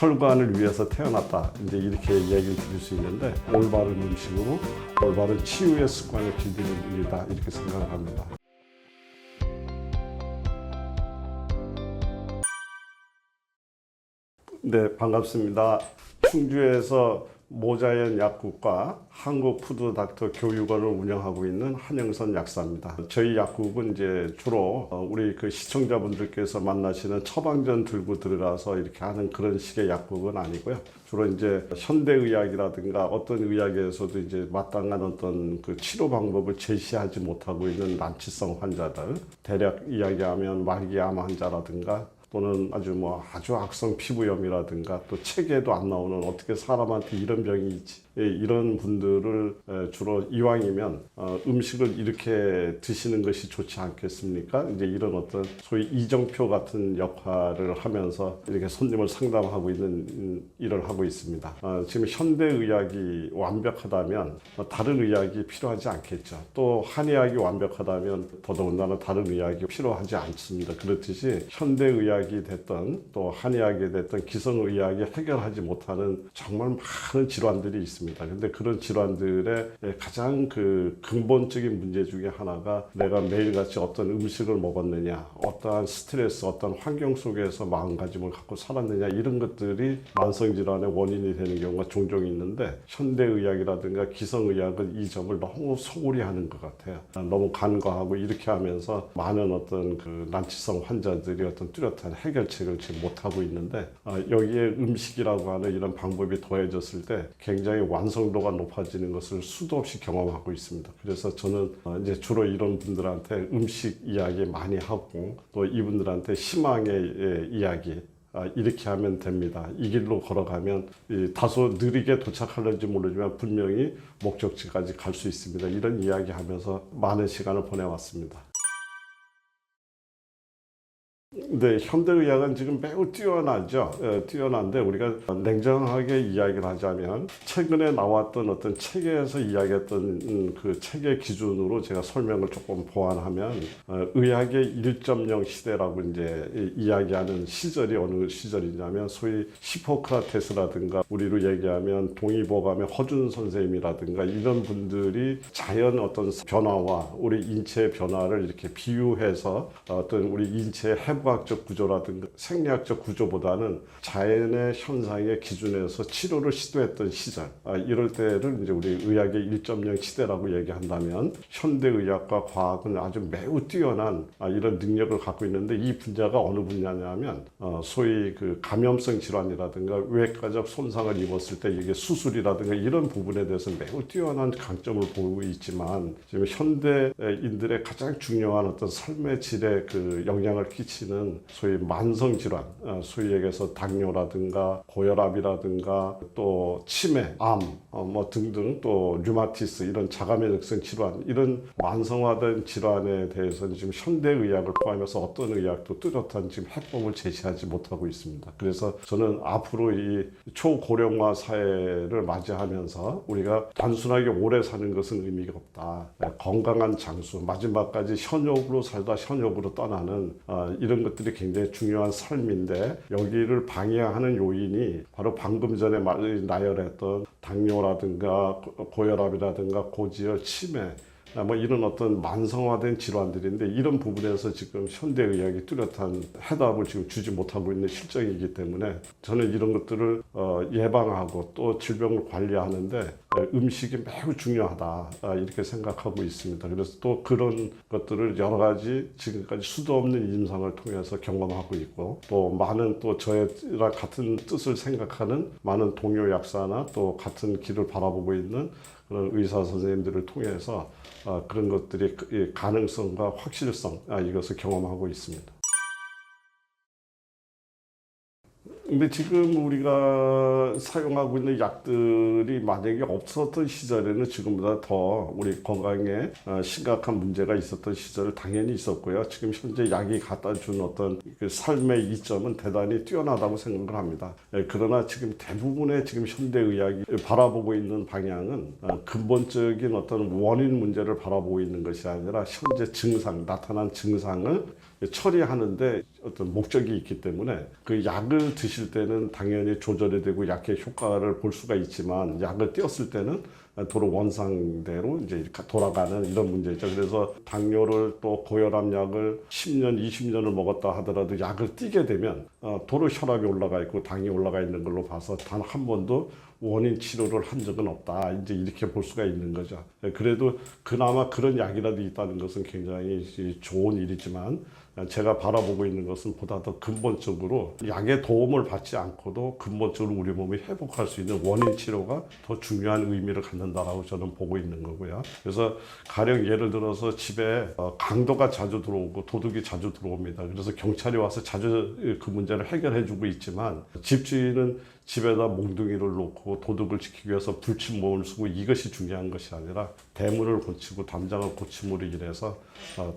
혈관을 위해서 태어났다. 이제 이렇게 얘기를 드릴 수 있는데 올바른 음식으로 올바른 치유의 습관을 길들이는 일이다. 이렇게 생각을 합니다. 네, 반갑습니다. 충주에서 모자연 약국과 한국푸드닥터 교육원을 운영하고 있는 한영선 약사입니다. 저희 약국은 이제 주로 우리 그 시청자분들께서 만나시는 처방전 들고 들어가서 이렇게 하는 그런 식의 약국은 아니고요. 주로 이제 현대의학이라든가 어떤 의학에서도 이제 마땅한 어떤 그 치료 방법을 제시하지 못하고 있는 난치성 환자들, 대략 이야기하면 말기 암 환자라든가 또는 아주 악성 피부염이라든가 또 책에도 안 나오는 어떻게 사람한테 이런 병이 있지, 이런 분들을 주로 이왕이면 음식을 이렇게 드시는 것이 좋지 않겠습니까? 이제 이런 어떤 소위 이정표 같은 역할을 하면서 이렇게 손님을 상담하고 있는 일을 하고 있습니다. 지금 현대의학이 완벽하다면 다른 의학이 필요하지 않겠죠. 또 한의학이 완벽하다면 더더군다나 다른 의학이 필요하지 않습니다. 그렇듯이 현대의학이 됐던 또 한의학이 됐던 기성의학이 해결하지 못하는 정말 많은 질환들이 있습니다. 근데 그런 질환들의 가장 그 근본적인 문제 중에 하나가 내가 매일같이 어떤 음식을 먹었느냐, 어떠한 스트레스, 어떤 환경 속에서 마음가짐을 갖고 살았느냐, 이런 것들이 만성질환의 원인이 되는 경우가 종종 있는데 현대의학이라든가 기성의학은 이 점을 너무 소홀히 하는 것 같아요. 너무 간과하고 이렇게 하면서 많은 어떤 그 난치성 환자들이 어떤 뚜렷한 해결책을 지금 못하고 있는데 여기에 음식이라고 하는 이런 방법이 더해졌을 때 굉장히 완성도가 높아지는 것을 수도 없이 경험하고 있습니다. 그래서 저는 이제 주로 이런 분들한테 음식 이야기 많이 하고 또 이분들한테 희망의 이야기, 이렇게 하면 됩니다. 이 길로 걸어가면 다소 느리게 도착하는지 모르지만 분명히 목적지까지 갈 수 있습니다. 이런 이야기 하면서 많은 시간을 보내왔습니다. 네, 현대의학은 지금 매우 뛰어나죠. 뛰어난데 우리가 냉정하게 이야기를 하자면 최근에 나왔던 어떤 책에서 이야기했던 그 책의 기준으로 제가 설명을 조금 보완하면 의학의 1.0 시대라고 이제 이야기하는 시절이 어느 시절이냐면 소위 히포크라테스라든가 우리로 얘기하면 동의보감의 허준 선생님이라든가 이런 분들이 자연 어떤 변화와 우리 인체의 변화를 이렇게 비유해서 어떤 우리 인체의 해부학적 구조라든가 생리학적 구조보다는 자연의 현상의 기준에서 치료를 시도했던 시절, 이럴 때를 이제 우리 의학의 1.0 시대라고 얘기한다면 현대의학과 과학은 아주 매우 뛰어난 이런 능력을 갖고 있는데 이 분야가 어느 분야냐면 소위 그 감염성 질환이라든가 외과적 손상을 입었을 때 이게 수술이라든가 이런 부분에 대해서 매우 뛰어난 강점을 보이고 있지만 지금 현대인들의 가장 중요한 어떤 삶의 질에 그 영향을 끼치는 소위 만성 질환, 소위 얘기해서 당뇨라든가 고혈압이라든가 또 치매, 암, 뭐 등등 또 류마티스 이런 자가면역성 질환 이런 만성화된 질환에 대해서는 지금 현대의학을 포함해서 어떤 의학도 뚜렷한 지금 해법을 제시하지 못하고 있습니다. 그래서 저는 앞으로 이 초고령화 사회를 맞이하면서 우리가 단순하게 오래 사는 것은 의미가 없다. 건강한 장수, 마지막까지 현역으로 살다 현역으로 떠나는 이런 것들이 굉장히 중요한 삶인데 여기를 방해하는 요인이 바로 방금 전에 나열했던 당뇨라든가 고혈압이라든가 고지혈, 치매 뭐 이런 어떤 만성화된 질환들인데 이런 부분에서 지금 현대의학이 뚜렷한 해답을 지금 주지 못하고 있는 실정이기 때문에 저는 이런 것들을 예방하고 또 질병을 관리하는데 음식이 매우 중요하다 이렇게 생각하고 있습니다. 그래서 또 그런 것들을 여러 가지 지금까지 수도 없는 임상을 통해서 경험하고 있고 또 많은 또 저희랑 같은 뜻을 생각하는 많은 동료 약사나 또 같은 길을 바라보고 있는 그런 의사 선생님들을 통해서 그런 것들이 가능성과 확실성 이것을 경험하고 있습니다. 근데 지금 우리가 사용하고 있는 약들이 만약에 없었던 시절에는 지금보다 더 우리 건강에 심각한 문제가 있었던 시절은 당연히 있었고요. 지금 현재 약이 갖다 준 어떤 그 삶의 이점은 대단히 뛰어나다고 생각을 합니다. 그러나 지금 대부분의 지금 현대의학이 바라보고 있는 방향은 근본적인 어떤 원인 문제를 바라보고 있는 것이 아니라 현재 증상, 나타난 증상을 처리하는데 어떤 목적이 있기 때문에 그 약을 드실 때는 당연히 조절이 되고 약의 효과를 볼 수가 있지만 약을 띄었을 때는 도로 원상대로 이제 이렇게 돌아가는 이런 문제죠. 그래서 당뇨를 또 고혈압 약을 10년, 20년을 먹었다 하더라도 약을 띄게 되면 도로 혈압이 올라가 있고 당이 올라가 있는 걸로 봐서 단 한 번도 원인 치료를 한 적은 없다. 이제 이렇게 볼 수가 있는 거죠. 그래도 그나마 그런 약이라도 있다는 것은 굉장히 좋은 일이지만 제가 바라보고 있는 것은 보다 더 근본적으로 약의 도움을 받지 않고도 근본적으로 우리 몸이 회복할 수 있는 원인 치료가 더 중요한 의미를 갖는다라고 저는 보고 있는 거고요. 그래서 가령 예를 들어서 집에 강도가 자주 들어오고 도둑이 자주 들어옵니다. 그래서 경찰이 와서 자주 그 문제를 해결해 주고 있지만 집주인은 집에다 몽둥이를 놓고 도둑을 지키기 위해서 불침몸을 쓰고 이것이 중요한 것이 아니라 대문을 고치고 담장을 고침으로 인해서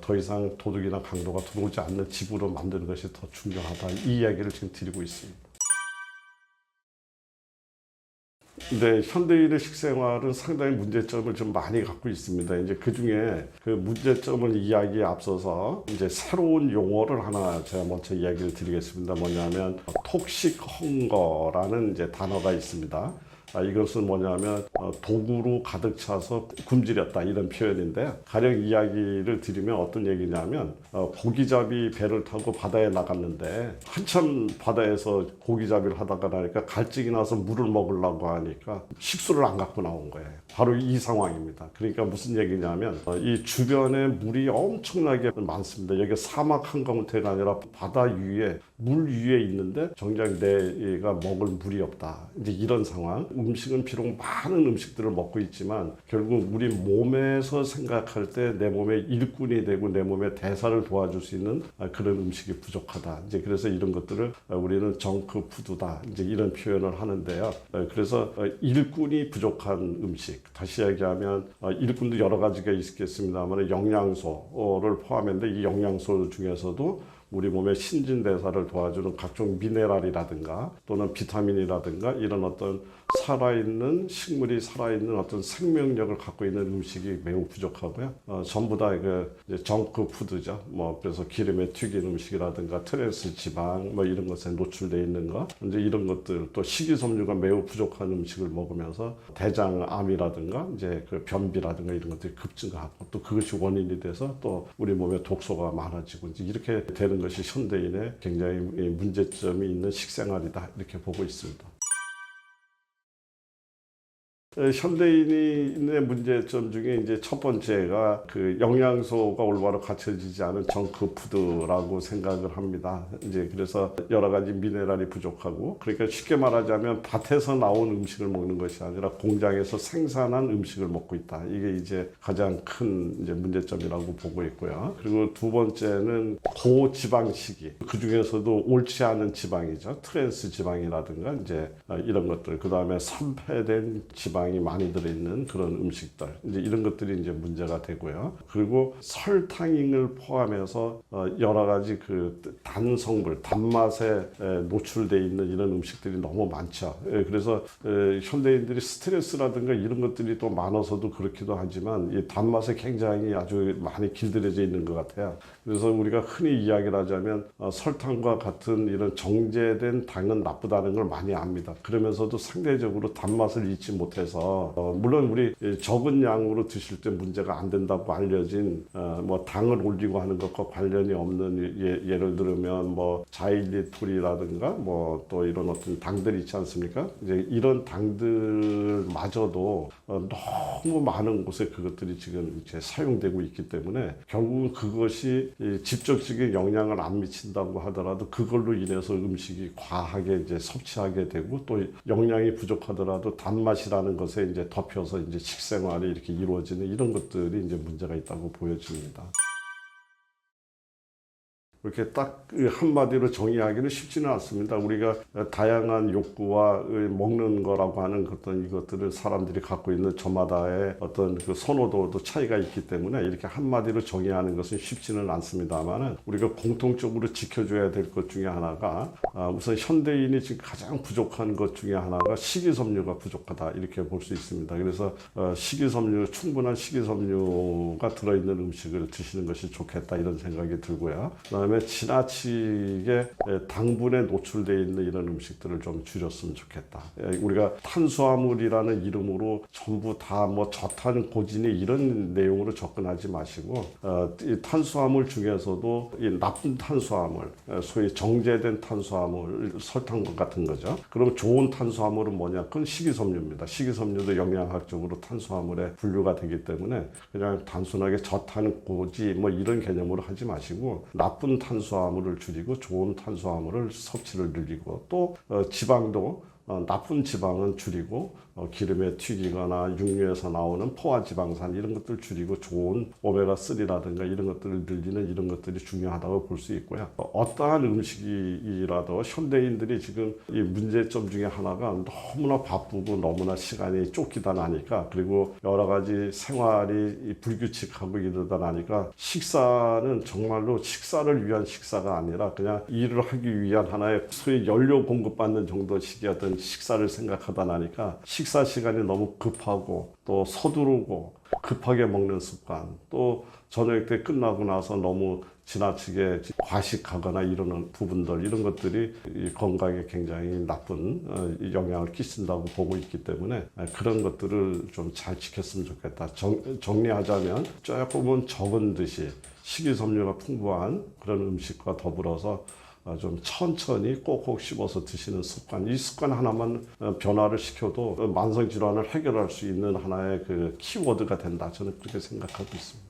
더 이상 도둑이나 강도가 들어오지 않는 집으로 만드는 것이 더 중요하다. 이 이야기를 지금 드리고 있습니다. 네, 현대인의 식생활은 상당히 문제점을 좀 많이 갖고 있습니다. 이제 그 중에 그 문제점을 이야기에 앞서서 이제 새로운 용어를 하나 제가 먼저 이야기를 드리겠습니다. 뭐냐면 톡식 헝거라는 이제 단어가 있습니다. 이것은 뭐냐면 도구로 가득 차서 굶주렸다 이런 표현인데 가령 이야기를 드리면 어떤 얘기냐면 고기잡이 배를 타고 바다에 나갔는데 한참 바다에서 고기잡이를 하다가 나니까 갈증이 나서 물을 먹으려고 하니까 식수를 안 갖고 나온 거예요. 바로 이 상황입니다. 그러니까 무슨 얘기냐면 이 주변에 물이 엄청나게 많습니다. 여기 사막 한가운데가 아니라 바다 위에 물 위에 있는데 정작 내가 먹을 물이 없다. 이제 이런 상황. 음식은 비록 많은 음식들을 먹고 있지만 결국 우리 몸에서 생각할 때 내 몸의 일꾼이 되고 내 몸의 대사를 도와줄 수 있는 그런 음식이 부족하다. 이제 그래서 이런 것들을 우리는 정크 푸드다. 이제 이런 표현을 하는데요. 그래서 일꾼이 부족한 음식. 다시 얘기하면 일꾼도 여러 가지가 있겠습니다만 영양소를 포함했는데 이 영양소 중에서도 우리 몸의 신진대사를 도와주는 각종 미네랄이라든가 또는 비타민이라든가 이런 어떤 살아있는 식물이 살아있는 어떤 생명력을 갖고 있는 음식이 매우 부족하고요. 전부 다 그 정크 푸드죠. 뭐 그래서 기름에 튀긴 음식이라든가 트랜스 지방 뭐 이런 것에 노출되어 있는 거 이제 이런 것들 또 식이섬유가 매우 부족한 음식을 먹으면서 대장암이라든가 이제 그 변비라든가 이런 것들이 급증하고 또 그것이 원인이 돼서 또 우리 몸에 독소가 많아지고 이제 이렇게 되는 것이 현대인의 굉장히 문제점이 있는 식생활이다 이렇게 보고 있습니다. 현대인의 문제점 중에 이제 첫 번째가 그 영양소가 올바로 갖춰지지 않은 정크푸드라고 생각을 합니다. 이제 그래서 여러 가지 미네랄이 부족하고 그러니까 쉽게 말하자면 밭에서 나온 음식을 먹는 것이 아니라 공장에서 생산한 음식을 먹고 있다. 이게 이제 가장 큰 이제 문제점이라고 보고 있고요. 그리고 두 번째는 고지방식이 그 중에서도 옳지 않은 지방이죠. 트랜스 지방이라든가 이제 이런 것들 그 다음에 산패된 지방 이 많이 들어있는 그런 음식들 이제 이런 것들이 이제 문제가 되고요. 그리고 설탕을 포함해서 여러 가지 그 단 성분, 단맛에 노출돼 있는 이런 음식들이 너무 많죠. 그래서 현대인들이 스트레스라든가 이런 것들이 또 많아서도 그렇기도 하지만 이 단맛에 굉장히 아주 많이 길들여져 있는 것 같아요. 그래서 우리가 흔히 이야기를 하자면 설탕과 같은 이런 정제된 당은 나쁘다는 걸 많이 압니다. 그러면서도 상대적으로 단맛을 잊지 못해서 물론 우리 적은 양으로 드실 때 문제가 안 된다고 알려진 뭐 당을 올리고 하는 것과 관련이 없는 예를 들면 뭐 자일리톨이라든가 뭐 또 이런 어떤 당들이 있지 않습니까? 이제 이런 당들마저도 너무 많은 곳에 그것들이 지금 이제 사용되고 있기 때문에 결국은 그것이 직접적인 영향을 안 미친다고 하더라도 그걸로 인해서 음식이 과하게 이제 섭취하게 되고 또 영양이 부족하더라도 단맛이라는 것에 이제 덮여서 이제 식생활이 이렇게 이루어지는 이런 것들이 이제 문제가 있다고 보여집니다. 이렇게 딱 한마디로 정의하기는 쉽지는 않습니다. 우리가 다양한 욕구와 먹는 거라고 하는 어떤 이것들을 사람들이 갖고 있는 저마다의 어떤 그 선호도도 차이가 있기 때문에 이렇게 한마디로 정의하는 것은 쉽지는 않습니다만 우리가 공통적으로 지켜줘야 될 것 중에 하나가 우선 현대인이 지금 가장 부족한 것 중에 하나가 식이섬유가 부족하다 이렇게 볼 수 있습니다. 그래서 식이섬유, 충분한 식이섬유가 들어있는 음식을 드시는 것이 좋겠다 이런 생각이 들고요. 그다음에 그다음에 지나치게 당분에 노출되어 있는 이런 음식들을 좀 줄였으면 좋겠다. 우리가 탄수화물이라는 이름으로 전부 다 뭐 저탄 고지니 이런 내용으로 접근하지 마시고 이 탄수화물 중에서도 이 나쁜 탄수화물, 소위 정제된 탄수화물, 설탕 같은 거죠. 그럼 좋은 탄수화물은 뭐냐? 그건 식이섬유입니다. 식이섬유도 영양학적으로 탄수화물에 분류가 되기 때문에 그냥 단순하게 저탄 고지 뭐 이런 개념으로 하지 마시고 나쁜 탄수화물을 줄이고 좋은 탄수화물을 섭취를 늘리고 또 지방도 나쁜 지방은 줄이고 기름에 튀기거나 육류에서 나오는 포화지방산 이런 것들 줄이고 좋은 오메가3라든가 이런 것들을 늘리는 이런 것들이 중요하다고 볼 수 있고요. 어떠한 음식이라도 현대인들이 지금 이 문제점 중에 하나가 너무나 바쁘고 너무나 시간이 쫓기다 나니까 그리고 여러 가지 생활이 불규칙하고 이러다 나니까 식사는 정말로 식사를 위한 식사가 아니라 그냥 일을 하기 위한 하나의 소위 연료 공급받는 정도식의 어떤 식사를 생각하다 나니까 식사 시간이 너무 급하고 또 서두르고 급하게 먹는 습관 또 저녁 때 끝나고 나서 너무 지나치게 과식하거나 이러는 부분들 이런 것들이 이 건강에 굉장히 나쁜 영향을 끼친다고 보고 있기 때문에 그런 것들을 좀 잘 지켰으면 좋겠다. 정리하자면 조금은 적은 듯이 식이섬유가 풍부한 그런 음식과 더불어서 좀 천천히 꼭꼭 씹어서 드시는 습관, 이 습관 하나만 변화를 시켜도 만성 질환을 해결할 수 있는 하나의 그 키워드가 된다. 저는 그렇게 생각하고 있습니다.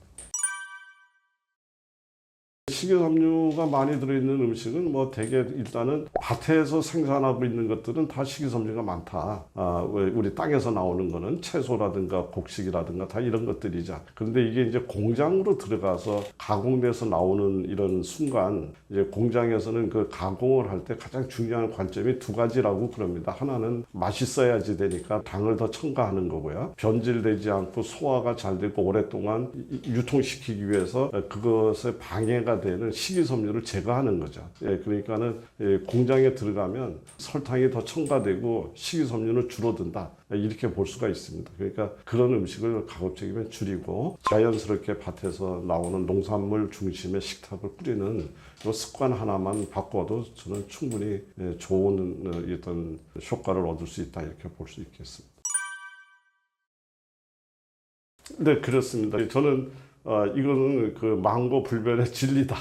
식이섬유가 많이 들어있는 음식은 뭐 대개 일단은 밭에서 생산하고 있는 것들은 다 식이섬유가 많다. 우리 땅에서 나오는 거는 채소라든가 곡식이라든가 다 이런 것들이죠. 그런데 이게 이제 공장으로 들어가서 가공돼서 나오는 이런 순간 이제 공장에서는 그 가공을 할 때 가장 중요한 관점이 두 가지라고 그럽니다. 하나는 맛있어야지 되니까 당을 더 첨가하는 거고요. 변질되지 않고 소화가 잘 되고 오랫동안 유통시키기 위해서 그것에 방해가 되는 식이섬유를 제거하는 거죠. 그러니까는 공장에 들어가면 설탕이 더 첨가되고 식이섬유는 줄어든다. 이렇게 볼 수가 있습니다. 그러니까 그런 음식을 가급적이면 줄이고 자연스럽게 밭에서 나오는 농산물 중심의 식탁을 꾸리는 그 습관 하나만 바꿔도 저는 충분히 좋은 어떤 효과를 얻을 수 있다. 이렇게 볼 수 있겠습니다. 네, 그렇습니다. 저는 이거는 그 망고 불변의 진리다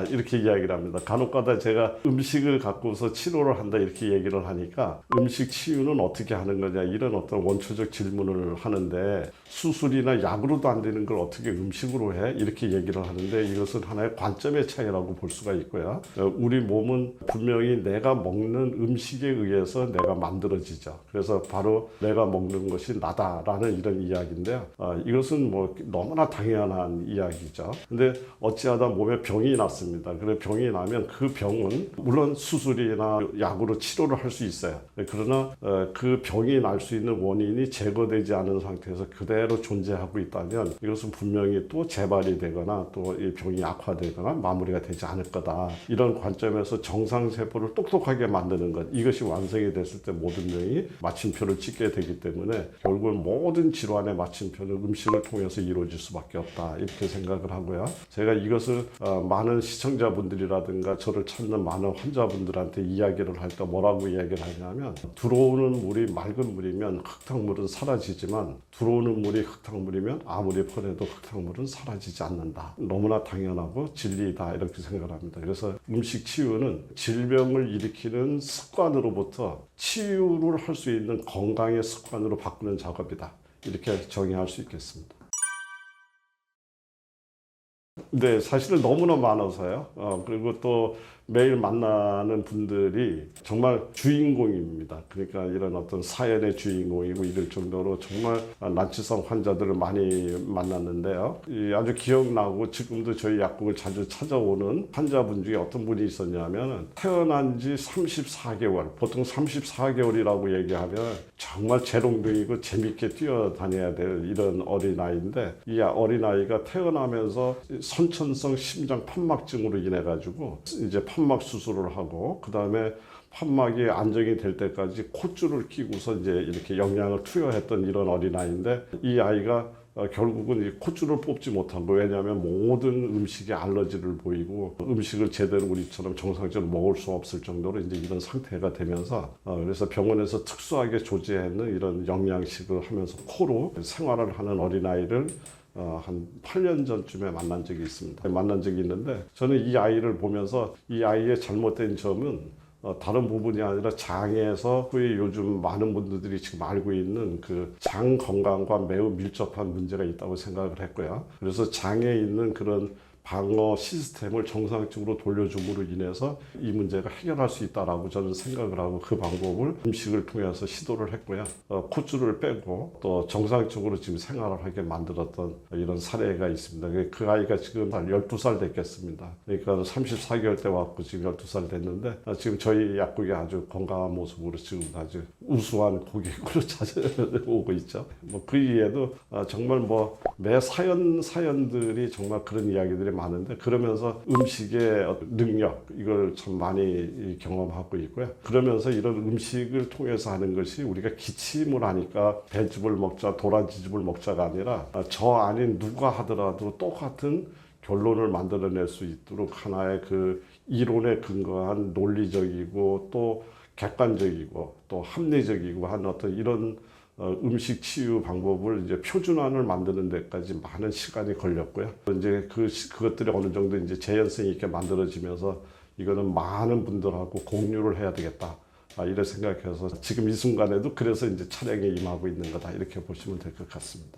이렇게 이야기를 합니다. 간혹가다 제가 음식을 갖고서 치료를 한다 이렇게 얘기를 하니까 음식 치유는 어떻게 하는 거냐 이런 어떤 원초적 질문을 하는데 수술이나 약으로도 안 되는 걸 어떻게 음식으로 해? 이렇게 얘기를 하는데 이것은 하나의 관점의 차이라고 볼 수가 있고요. 우리 몸은 분명히 내가 먹는 음식에 의해서 내가 만들어지죠. 그래서 바로 내가 먹는 것이 나다라는 이런 이야기인데요. 이것은 뭐 너무나 당연한 이야기죠. 근데 어찌하다 몸에 병이 났습니다. 그래 병이 나면 그 병은 물론 수술이나 약으로 치료를 할 수 있어요. 그러나 그 병이 날 수 있는 원인이 제거되지 않은 상태에서 그대로 존재하고 있다면 이것은 분명히 또 재발이 되거나 또 이 병이 악화되거나 마무리가 되지 않을 거다. 이런 관점에서 정상세포를 똑똑하게 만드는 것 이것이 완성이 됐을 때 모든 병이 마침표를 찍게 되기 때문에 결국은 모든 질환의 마침표는 음식을 통해서 이루어질 수밖에 없다. 이렇게 생각을 하고요. 제가 이것을 많은 시청자분들이라든가 저를 찾는 많은 환자분들한테 이야기를 할 때 뭐라고 이야기를 하냐면 들어오는 물이 맑은 물이면 흙탕물은 사라지지만 들어오는 물이 흙탕물이면 아무리 퍼내도 흙탕물은 사라지지 않는다. 너무나 당연하고 진리다 이렇게 생각을 합니다. 그래서 음식 치유는 질병을 일으키는 습관으로부터 치유를 할 수 있는 건강의 습관으로 바꾸는 작업이다. 이렇게 정의할 수 있겠습니다. 네, 사실은 너무나 많아서요. 그리고 또 매일 만나는 분들이 정말 주인공입니다. 그러니까 이런 어떤 사연의 주인공이고 이럴 정도로 정말 난치성 환자들을 많이 만났는데요. 아주 기억나고 지금도 저희 약국을 자주 찾아오는 환자분 중에 어떤 분이 있었냐면 태어난 지 34개월, 보통 34개월이라고 얘기하면 정말 재롱둥이고 재밌게 뛰어다녀야 될 이런 어린아이인데 이 어린아이가 태어나면서 선천성 심장 판막증으로 인해 가지고 이제 판막 수술을 하고 그 다음에 판막이 안정이 될 때까지 콧줄을 끼고서 이제 이렇게 영양을 투여했던 이런 어린아이인데 이 아이가 결국은 이 콧줄을 뽑지 못한 거. 왜냐하면 모든 음식에 알러지를 보이고 음식을 제대로 우리처럼 정상적으로 먹을 수 없을 정도로 이제 이런 상태가 되면서 그래서 병원에서 특수하게 조제하는 이런 영양식을 하면서 코로 생활을 하는 어린아이를 한 8년 전쯤에 만난 적이 있습니다. 만난 적이 있는데 저는 이 아이를 보면서 이 아이의 잘못된 점은 다른 부분이 아니라 장에서 거의 요즘 많은 분들이 지금 알고 있는 그 장 건강과 매우 밀접한 문제가 있다고 생각을 했고요. 그래서 장에 있는 그런 방어 시스템을 정상적으로 돌려줌으로 인해서 이 문제가 해결할 수 있다라고 저는 생각을 하고 그 방법을 음식을 통해서 시도를 했고요. 콧줄을 빼고 또 정상적으로 지금 생활을 하게 만들었던 이런 사례가 있습니다. 그 아이가 지금 한 12살 됐겠습니다. 그러니까 34개월 때 왔고 지금 12살 됐는데 지금 저희 약국에 아주 건강한 모습으로 지금 아주 우수한 고객으로 찾아오고 있죠. 뭐 그 이외에도 정말 뭐 매 사연들이 정말 그런 이야기들이 많은데 그러면서 음식의 능력 이걸 참 많이 경험하고 있고요. 그러면서 이런 음식을 통해서 하는 것이 우리가 기침을 하니까 배즙을 먹자 도라지즙을 먹자가 아니라 저 아닌 누가 하더라도 똑같은 결론을 만들어낼 수 있도록 하나의 그 이론에 근거한 논리적이고 또 객관적이고 또 합리적이고 한 어떤 이런 음식 치유 방법을 이제 표준화를 만드는 데까지 많은 시간이 걸렸고요. 이제 그것들이 어느 정도 이제 재현성 있게 만들어지면서 이거는 많은 분들하고 공유를 해야 되겠다. 이런 생각해서 지금 이 순간에도 그래서 이제 촬영에 임하고 있는 거다. 이렇게 보시면 될 것 같습니다.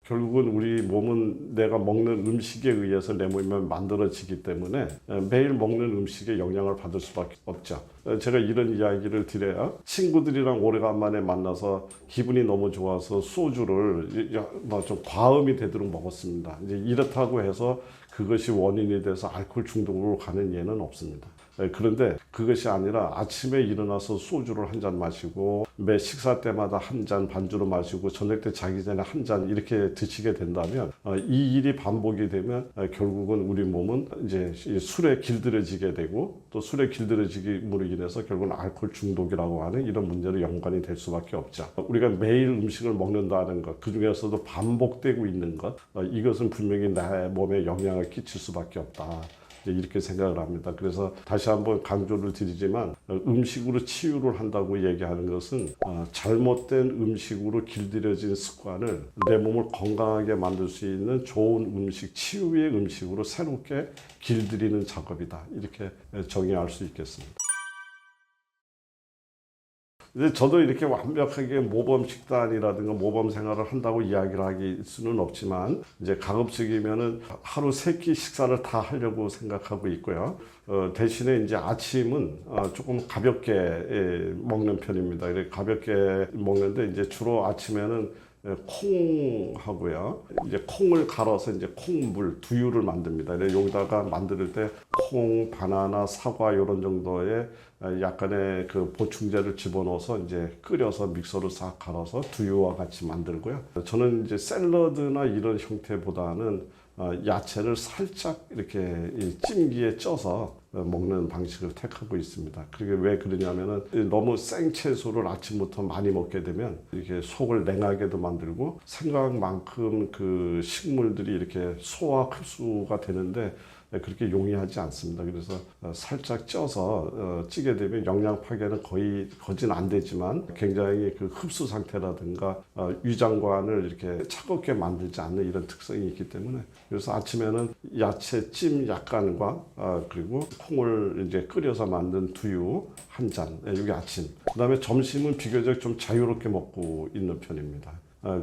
결국은 우리 몸은 내가 먹는 음식에 의해서 내 몸이 만들어지기 때문에 매일 먹는 음식에 영향을 받을 수밖에 없죠. 제가 이런 이야기를 드려야 친구들이랑 오래간만에 만나서 기분이 너무 좋아서 소주를 좀 과음이 되도록 먹었습니다. 이제 이렇다고 해서 그것이 원인이 돼서 알코올 중독으로 가는 예는 없습니다. 그런데 그것이 아니라 아침에 일어나서 소주를 한 잔 마시고 매 식사 때마다 한 잔 반주로 마시고 저녁 때 자기 전에 한 잔 이렇게 드시게 된다면 이 일이 반복이 되면 결국은 우리 몸은 이제 술에 길들여지게 되고 또 술에 길들여지기로 인해서 결국은 알코올 중독이라고 하는 이런 문제로 연관이 될 수밖에 없죠. 우리가 매일 음식을 먹는다는 것, 그 중에서도 반복되고 있는 것, 이것은 분명히 내 몸에 영향을 끼칠 수밖에 없다. 이렇게 생각을 합니다. 그래서 다시 한번 강조를 드리지만 음식으로 치유를 한다고 얘기하는 것은 잘못된 음식으로 길들여진 습관을 내 몸을 건강하게 만들 수 있는 좋은 음식, 치유의 음식으로 새롭게 길들이는 작업이다. 이렇게 정의할 수 있겠습니다. 이제 저도 이렇게 완벽하게 모범 식단이라든가 모범 생활을 한다고 이야기를 할 수는 없지만 이제 가급적이면은 하루 3끼 식사를 다 하려고 생각하고 있고요. 대신에 이제 아침은 조금 가볍게 먹는 편입니다. 이렇게 가볍게 먹는데 이제 주로 아침에는 콩하고요. 이제 콩을 갈아서 이제 콩물, 두유를 만듭니다. 여기다가 만들 때 콩, 바나나, 사과 이런 정도의 약간의 그 보충제를 집어넣어서 이제 끓여서 믹서로 싹 갈아서 두유와 같이 만들고요. 저는 이제 샐러드나 이런 형태보다는 야채를 살짝 이렇게 찜기에 쪄서 먹는 방식을 택하고 있습니다. 그게 왜 그러냐면은 너무 생채소를 아침부터 많이 먹게 되면 이렇게 속을 냉하게도 만들고 생각만큼 그 식물들이 이렇게 소화 흡수가 되는데 그렇게 용이하지 않습니다. 그래서 살짝 쪄서 찌게 되면 영양 파괴는 거진 안 되지만 굉장히 그 흡수 상태라든가 위장관을 이렇게 차갑게 만들지 않는 이런 특성이 있기 때문에 그래서 아침에는 야채 찜 약간과 그리고 콩을 이제 끓여서 만든 두유 한 잔, 이게 아침. 그다음에 점심은 비교적 좀 자유롭게 먹고 있는 편입니다.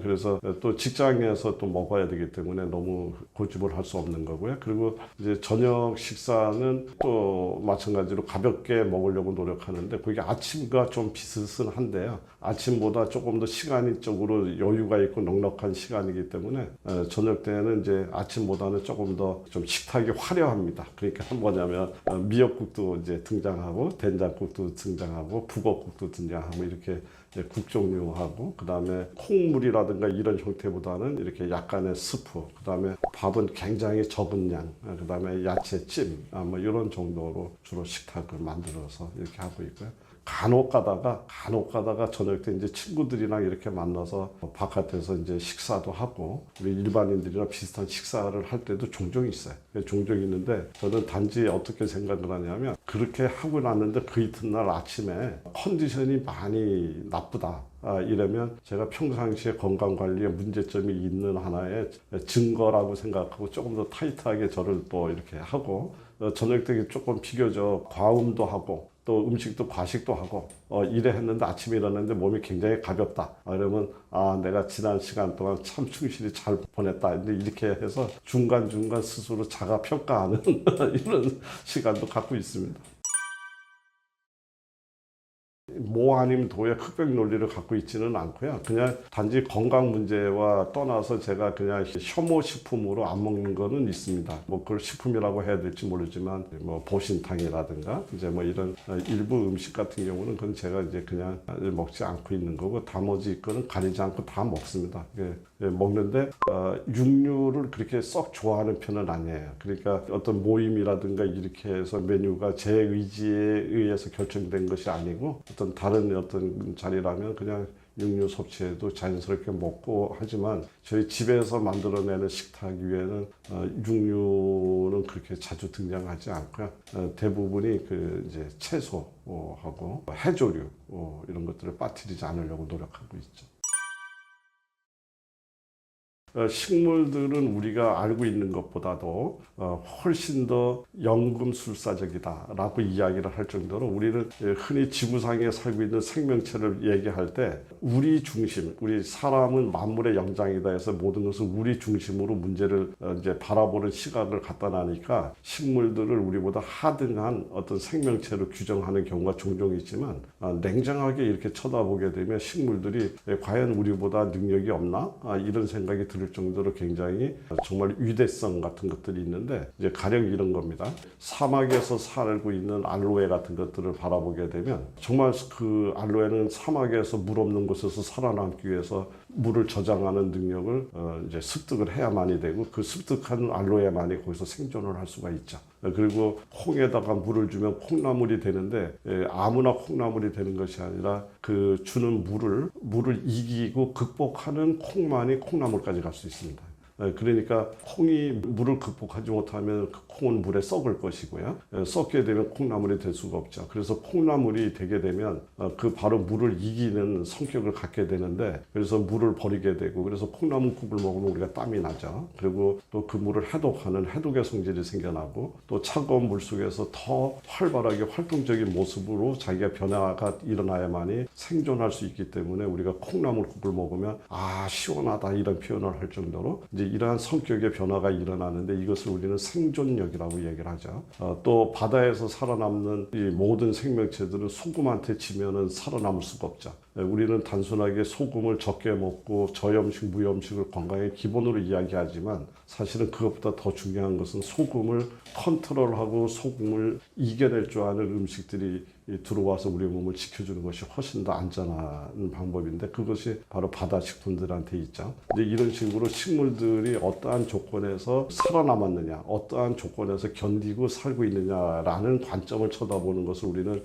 그래서 또 직장에서 또 먹어야 되기 때문에 너무 고집을 할 수 없는 거고요. 그리고 이제 저녁 식사는 또 마찬가지로 가볍게 먹으려고 노력하는데 그게 아침과 좀 비슷한데요. 아침보다 조금 더 시간적으로 여유가 있고 넉넉한 시간이기 때문에 저녁 때는 이제 아침보다는 조금 더 좀 식탁이 화려합니다. 그러니까 뭐냐면 미역국도 이제 등장하고 된장국도 등장하고 북어국도 등장하고 이렇게 국 종류하고 그 다음에 콩물이 국물이라든가 이런 형태보다는 이렇게 약간의 스프, 그다음에 밥은 굉장히 적은 양, 그다음에 야채찜, 뭐 이런 정도로 주로 식탁을 만들어서 이렇게 하고 있고요. 간혹 가다가 저녁 때 이제 친구들이랑 이렇게 만나서 바깥에서 이제 식사도 하고, 우리 일반인들이랑 비슷한 식사를 할 때도 종종 있어요. 종종 있는데 저는 단지 어떻게 생각을 하냐면, 그렇게 하고 났는데 그 이튿날 아침에 컨디션이 많이 나쁘다, 이러면 제가 평상시에 건강관리에 문제점이 있는 하나의 증거라고 생각하고 조금 더 타이트하게 저를 또 이렇게 하고, 저녁 때 조금 비교적 과음도 하고 또 음식도 과식도 하고 이래 했는데 아침에 일어났는데 몸이 굉장히 가볍다, 그러면 내가 지난 시간 동안 참 충실히 잘 보냈다, 이렇게 해서 중간중간 스스로 자가 평가하는 이런 시간도 갖고 있습니다. 모 아니면 도의 흑백 논리를 갖고 있지는 않고요. 그냥 단지 건강 문제와 떠나서 제가 그냥 혐오 식품으로 안 먹는 거는 있습니다. 뭐 그걸 식품이라고 해야 될지 모르지만, 뭐 보신탕이라든가 이제 뭐 이런 일부 음식 같은 경우는 그건 제가 이제 그냥 먹지 않고 있는 거고, 나머지 거는 가리지 않고 다 먹습니다. 먹는데 육류를 그렇게 썩 좋아하는 편은 아니에요. 그러니까 어떤 모임이라든가 이렇게 해서 메뉴가 제 의지에 의해서 결정된 것이 아니고, 어떤 다른 어떤 자리라면 그냥 육류 섭취해도 자연스럽게 먹고 하지만, 저희 집에서 만들어내는 식탁 위에는 육류는 그렇게 자주 등장하지 않고요. 대부분이 그 이제 채소하고 해조류 이런 것들을 빠뜨리지 않으려고 노력하고 있죠. 식물들은 우리가 알고 있는 것보다도 훨씬 더 연금술사적이다라고 이야기를 할 정도로, 우리는 흔히 지구상에 살고 있는 생명체를 얘기할 때 우리 중심, 우리 사람은 만물의 영장이다 해서 모든 것을 우리 중심으로 문제를 이제 바라보는 시각을 갖다 놔니까, 식물들을 우리보다 하등한 어떤 생명체로 규정하는 경우가 종종 있지만, 냉정하게 이렇게 쳐다보게 되면 식물들이 과연 우리보다 능력이 없나, 이런 생각이 들 정도로 굉장히 정말 위대성 같은 것들이 있는데, 이제 가령 이런 겁니다. 사막에서 살고 있는 알로에 같은 것들을 바라보게 되면, 정말 그 알로에는 사막에서 물 없는 곳에서 살아남기 위해서 물을 저장하는 능력을 이제 습득을 해야만이 되고, 그 습득한 알로에만이 거기서 생존을 할 수가 있죠. 그리고 콩에다가 물을 주면 콩나물이 되는데, 아무나 콩나물이 되는 것이 아니라 그 주는 물을 이기고 극복하는 콩만이 콩나물까지 갈 수 있습니다. 그러니까 콩이 물을 극복하지 못하면 그 콩은 물에 썩을 것이고요. 썩게 되면 콩나물이 될 수가 없죠. 그래서 콩나물이 되게 되면 그 바로 물을 이기는 성격을 갖게 되는데, 그래서 물을 버리게 되고, 그래서 콩나물국을 먹으면 우리가 땀이 나죠. 그리고 또 그 물을 해독하는 해독의 성질이 생겨나고, 또 차가운 물 속에서 더 활발하게 활동적인 모습으로 자기가 변화가 일어나야만이 생존할 수 있기 때문에, 우리가 콩나물국을 먹으면 시원하다 이런 표현을 할 정도로 이제 이러한 성격의 변화가 일어나는데, 이것을 우리는 생존력이라고 얘기를 하죠. 또 바다에서 살아남는 이 모든 생명체들은 소금한테 지면은 살아남을 수가 없죠. 우리는 단순하게 소금을 적게 먹고 저염식, 무염식을 건강의 기본으로 이야기하지만, 사실은 그것보다 더 중요한 것은 소금을 컨트롤하고 소금을 이겨낼 줄 아는 음식들이 들어와서 우리 몸을 지켜주는 것이 훨씬 더 안전한 방법인데, 그것이 바로 바다 식품들한테 있죠. 이제 이런 식으로 식물들이 어떠한 조건에서 살아남았느냐, 어떠한 조건에서 견디고 살고 있느냐라는 관점을 쳐다보는 것을 우리는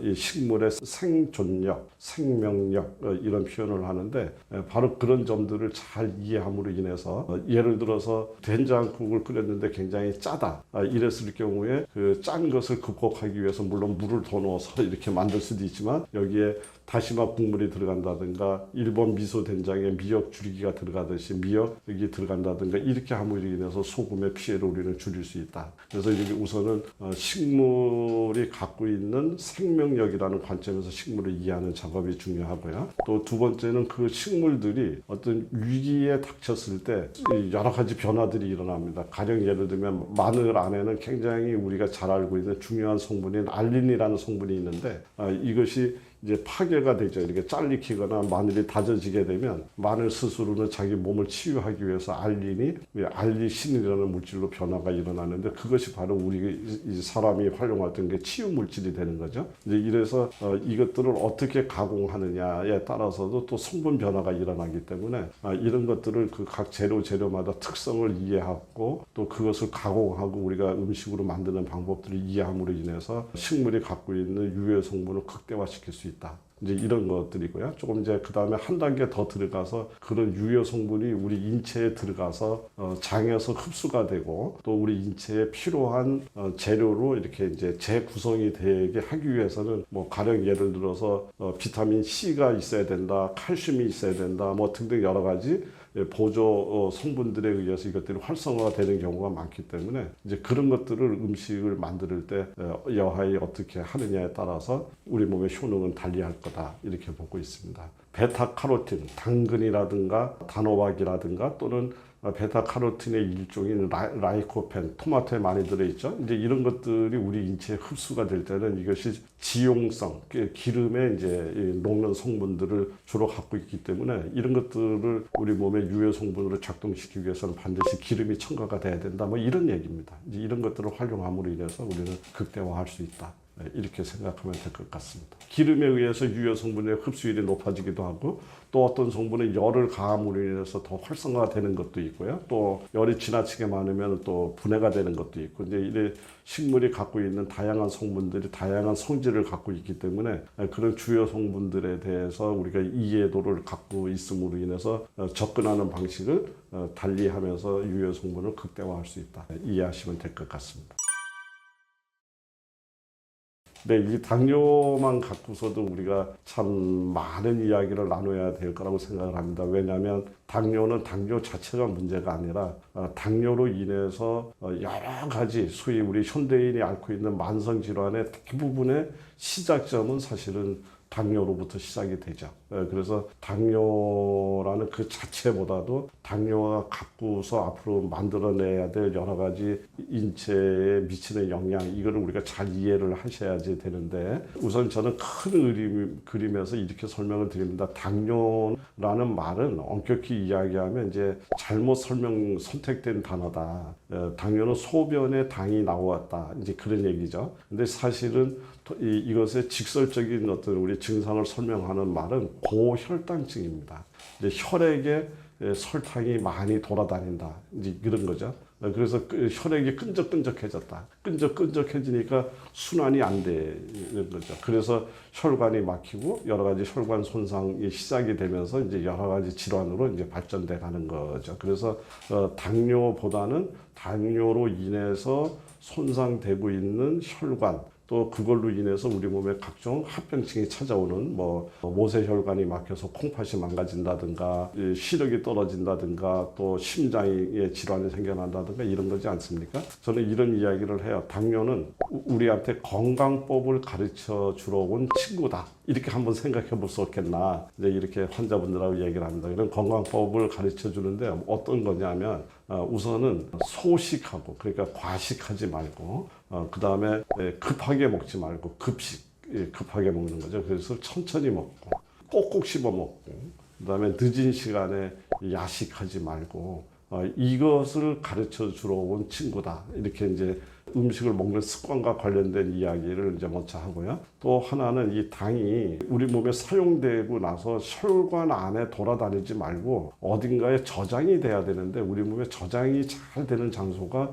이 식물의 생존력, 생명력 이런 표현을 하는데, 바로 그런 점들을 잘 이해함으로 인해서, 예를 들어서 된장국을 끓였는데 굉장히 짜다, 이랬을 경우에 그 짠 것을 극복하기 위해서 물론 물을 더 넣어서 이렇게 만들 수도 있지만, 여기에 다시마 국물이 들어간다든가, 일본 미소 된장에 미역 줄기가 들어가듯이 미역이 들어간다든가, 이렇게 함으로 인해서 소금의 피해를 우리는 줄일 수 있다. 그래서 이렇게 우선은 식물이 갖고 있는 생명력이라는 관점에서 식물을 이해하는 작업이 중요하고요. 또 두 번째는 그 식물들이 어떤 위기에 닥쳤을 때 여러 가지 변화들이 일어납니다. 가령 예를 들면 마늘 안에는 굉장히 우리가 잘 알고 있는 중요한 성분인 알린이라는 성분이 있는데, 이것이 이제 파괴가 되죠. 이렇게 잘리키거나 마늘이 다져지게 되면 마늘 스스로는 자기 몸을 치유하기 위해서 알리신이라는 물질로 변화가 일어나는데 그것이 바로 우리 이 사람이 활용하던 게 치유 물질이 되는 거죠. 이제 이래서 이것들을 어떻게 가공하느냐에 따라서도 또 성분 변화가 일어나기 때문에 이런 것들을 그 각 재료마다 특성을 이해하고 또 그것을 가공하고 우리가 음식으로 만드는 방법들을 이해함으로 인해서 식물이 갖고 있는 유해 성분을 극대화시킬 수 있다. 이제 이런 것들이고요. 조금 이제 그 다음에 한 단계 더 들어가서 그런 유효 성분이 우리 인체에 들어가서 장에서 흡수가 되고 또 우리 인체에 필요한 재료로 이렇게 이제 재구성이 되게 하기 위해서는 뭐 가령 예를 들어서 비타민 C가 있어야 된다, 칼슘이 있어야 된다, 뭐 등등 여러 가지 보조 성분들에 의해서 이것들이 활성화가 되는 경우가 많기 때문에 이제 그런 것들을 음식을 만들 때 여하에 어떻게 하느냐에 따라서 우리 몸의 효능은 달리할 거다 이렇게 보고 있습니다. 베타카로틴, 당근이라든가 단호박이라든가 또는 베타카로틴의 일종인 라이코펜, 토마토에 많이 들어있죠. 이제 이런 것들이 우리 인체에 흡수가 될 때는 이것이 지용성, 기름에 이제 녹는 성분들을 주로 갖고 있기 때문에 이런 것들을 우리 몸의 유해 성분으로 작동시키기 위해서는 반드시 기름이 첨가가 돼야 된다. 뭐 이런 얘기입니다. 이제 이런 것들을 활용함으로 인해서 우리는 극대화할 수 있다. 이렇게 생각하면 될 것 같습니다. 기름에 의해서 유해 성분의 흡수율이 높아지기도 하고 또 어떤 성분은 열을 가함으로 인해서 더 활성화가 되는 것도 있고요. 또 열이 지나치게 많으면 또 분해가 되는 것도 있고 이제 이래 식물이 갖고 있는 다양한 성분들이 다양한 성질을 갖고 있기 때문에 그런 주요 성분들에 대해서 우리가 이해도를 갖고 있음으로 인해서 접근하는 방식을 달리하면서 유해 성분을 극대화할 수 있다. 이해하시면 될 것 같습니다. 네, 이 당뇨만 갖고서도 우리가 참 많은 이야기를 나눠야 될 거라고 생각을 합니다. 왜냐하면 당뇨는 당뇨 자체가 문제가 아니라 당뇨로 인해서 여러 가지 소위 우리 현대인이 앓고 있는 만성 질환의 대부분의 시작점은 사실은 당뇨로부터 시작이 되죠. 그래서 당뇨라는 그 자체보다도 당뇨가 갖고서 앞으로 만들어내야 될 여러 가지 인체에 미치는 영향, 이거를 우리가 잘 이해를 하셔야지 되는데 우선 저는 큰 그림에서 이렇게 설명을 드립니다. 당뇨라는 말은 엄격히 이야기하면 이제 잘못 선택된 단어다. 당뇨는 소변에 당이 나왔다. 이제 그런 얘기죠. 근데 사실은 이것의 직설적인 어떤 우리 증상을 설명하는 말은 고혈당증입니다. 이제 혈액에 설탕이 많이 돌아다닌다. 이제 그런 거죠. 그래서 혈액이 끈적끈적해졌다. 끈적끈적해지니까 순환이 안 되는 거죠. 그래서 혈관이 막히고 여러 가지 혈관 손상이 시작이 되면서 이제 여러 가지 질환으로 이제 발전돼 가는 거죠. 그래서 당뇨보다는 당뇨로 인해서 손상되고 있는 혈관 또 그걸로 인해서 우리 몸에 각종 합병증이 찾아오는 뭐 모세혈관이 막혀서 콩팥이 망가진다든가 시력이 떨어진다든가 또 심장에 질환이 생겨난다든가 이런 거지 않습니까? 저는 이런 이야기를 해요. 당뇨는 우리한테 건강법을 가르쳐 주러 온 친구다. 이렇게 한번 생각해 볼 수 없겠나. 이제 이렇게 환자분들하고 얘기를 합니다. 이런 건강법을 가르쳐 주는데 어떤 거냐면 우선은 소식하고 그러니까 과식하지 말고 그 다음에 급하게 먹지 말고 급하게 먹는 거죠. 그래서 천천히 먹고 꼭꼭 씹어 먹고 그 다음에 늦은 시간에 야식하지 말고 이것을 가르쳐 주러 온 친구다. 이렇게 이제 음식을 먹는 습관과 관련된 이야기를 이제 먼저 하고요. 또 하나는 이 당이 우리 몸에 사용되고 나서 혈관 안에 돌아다니지 말고 어딘가에 저장이 돼야 되는데 우리 몸에 저장이 잘 되는 장소가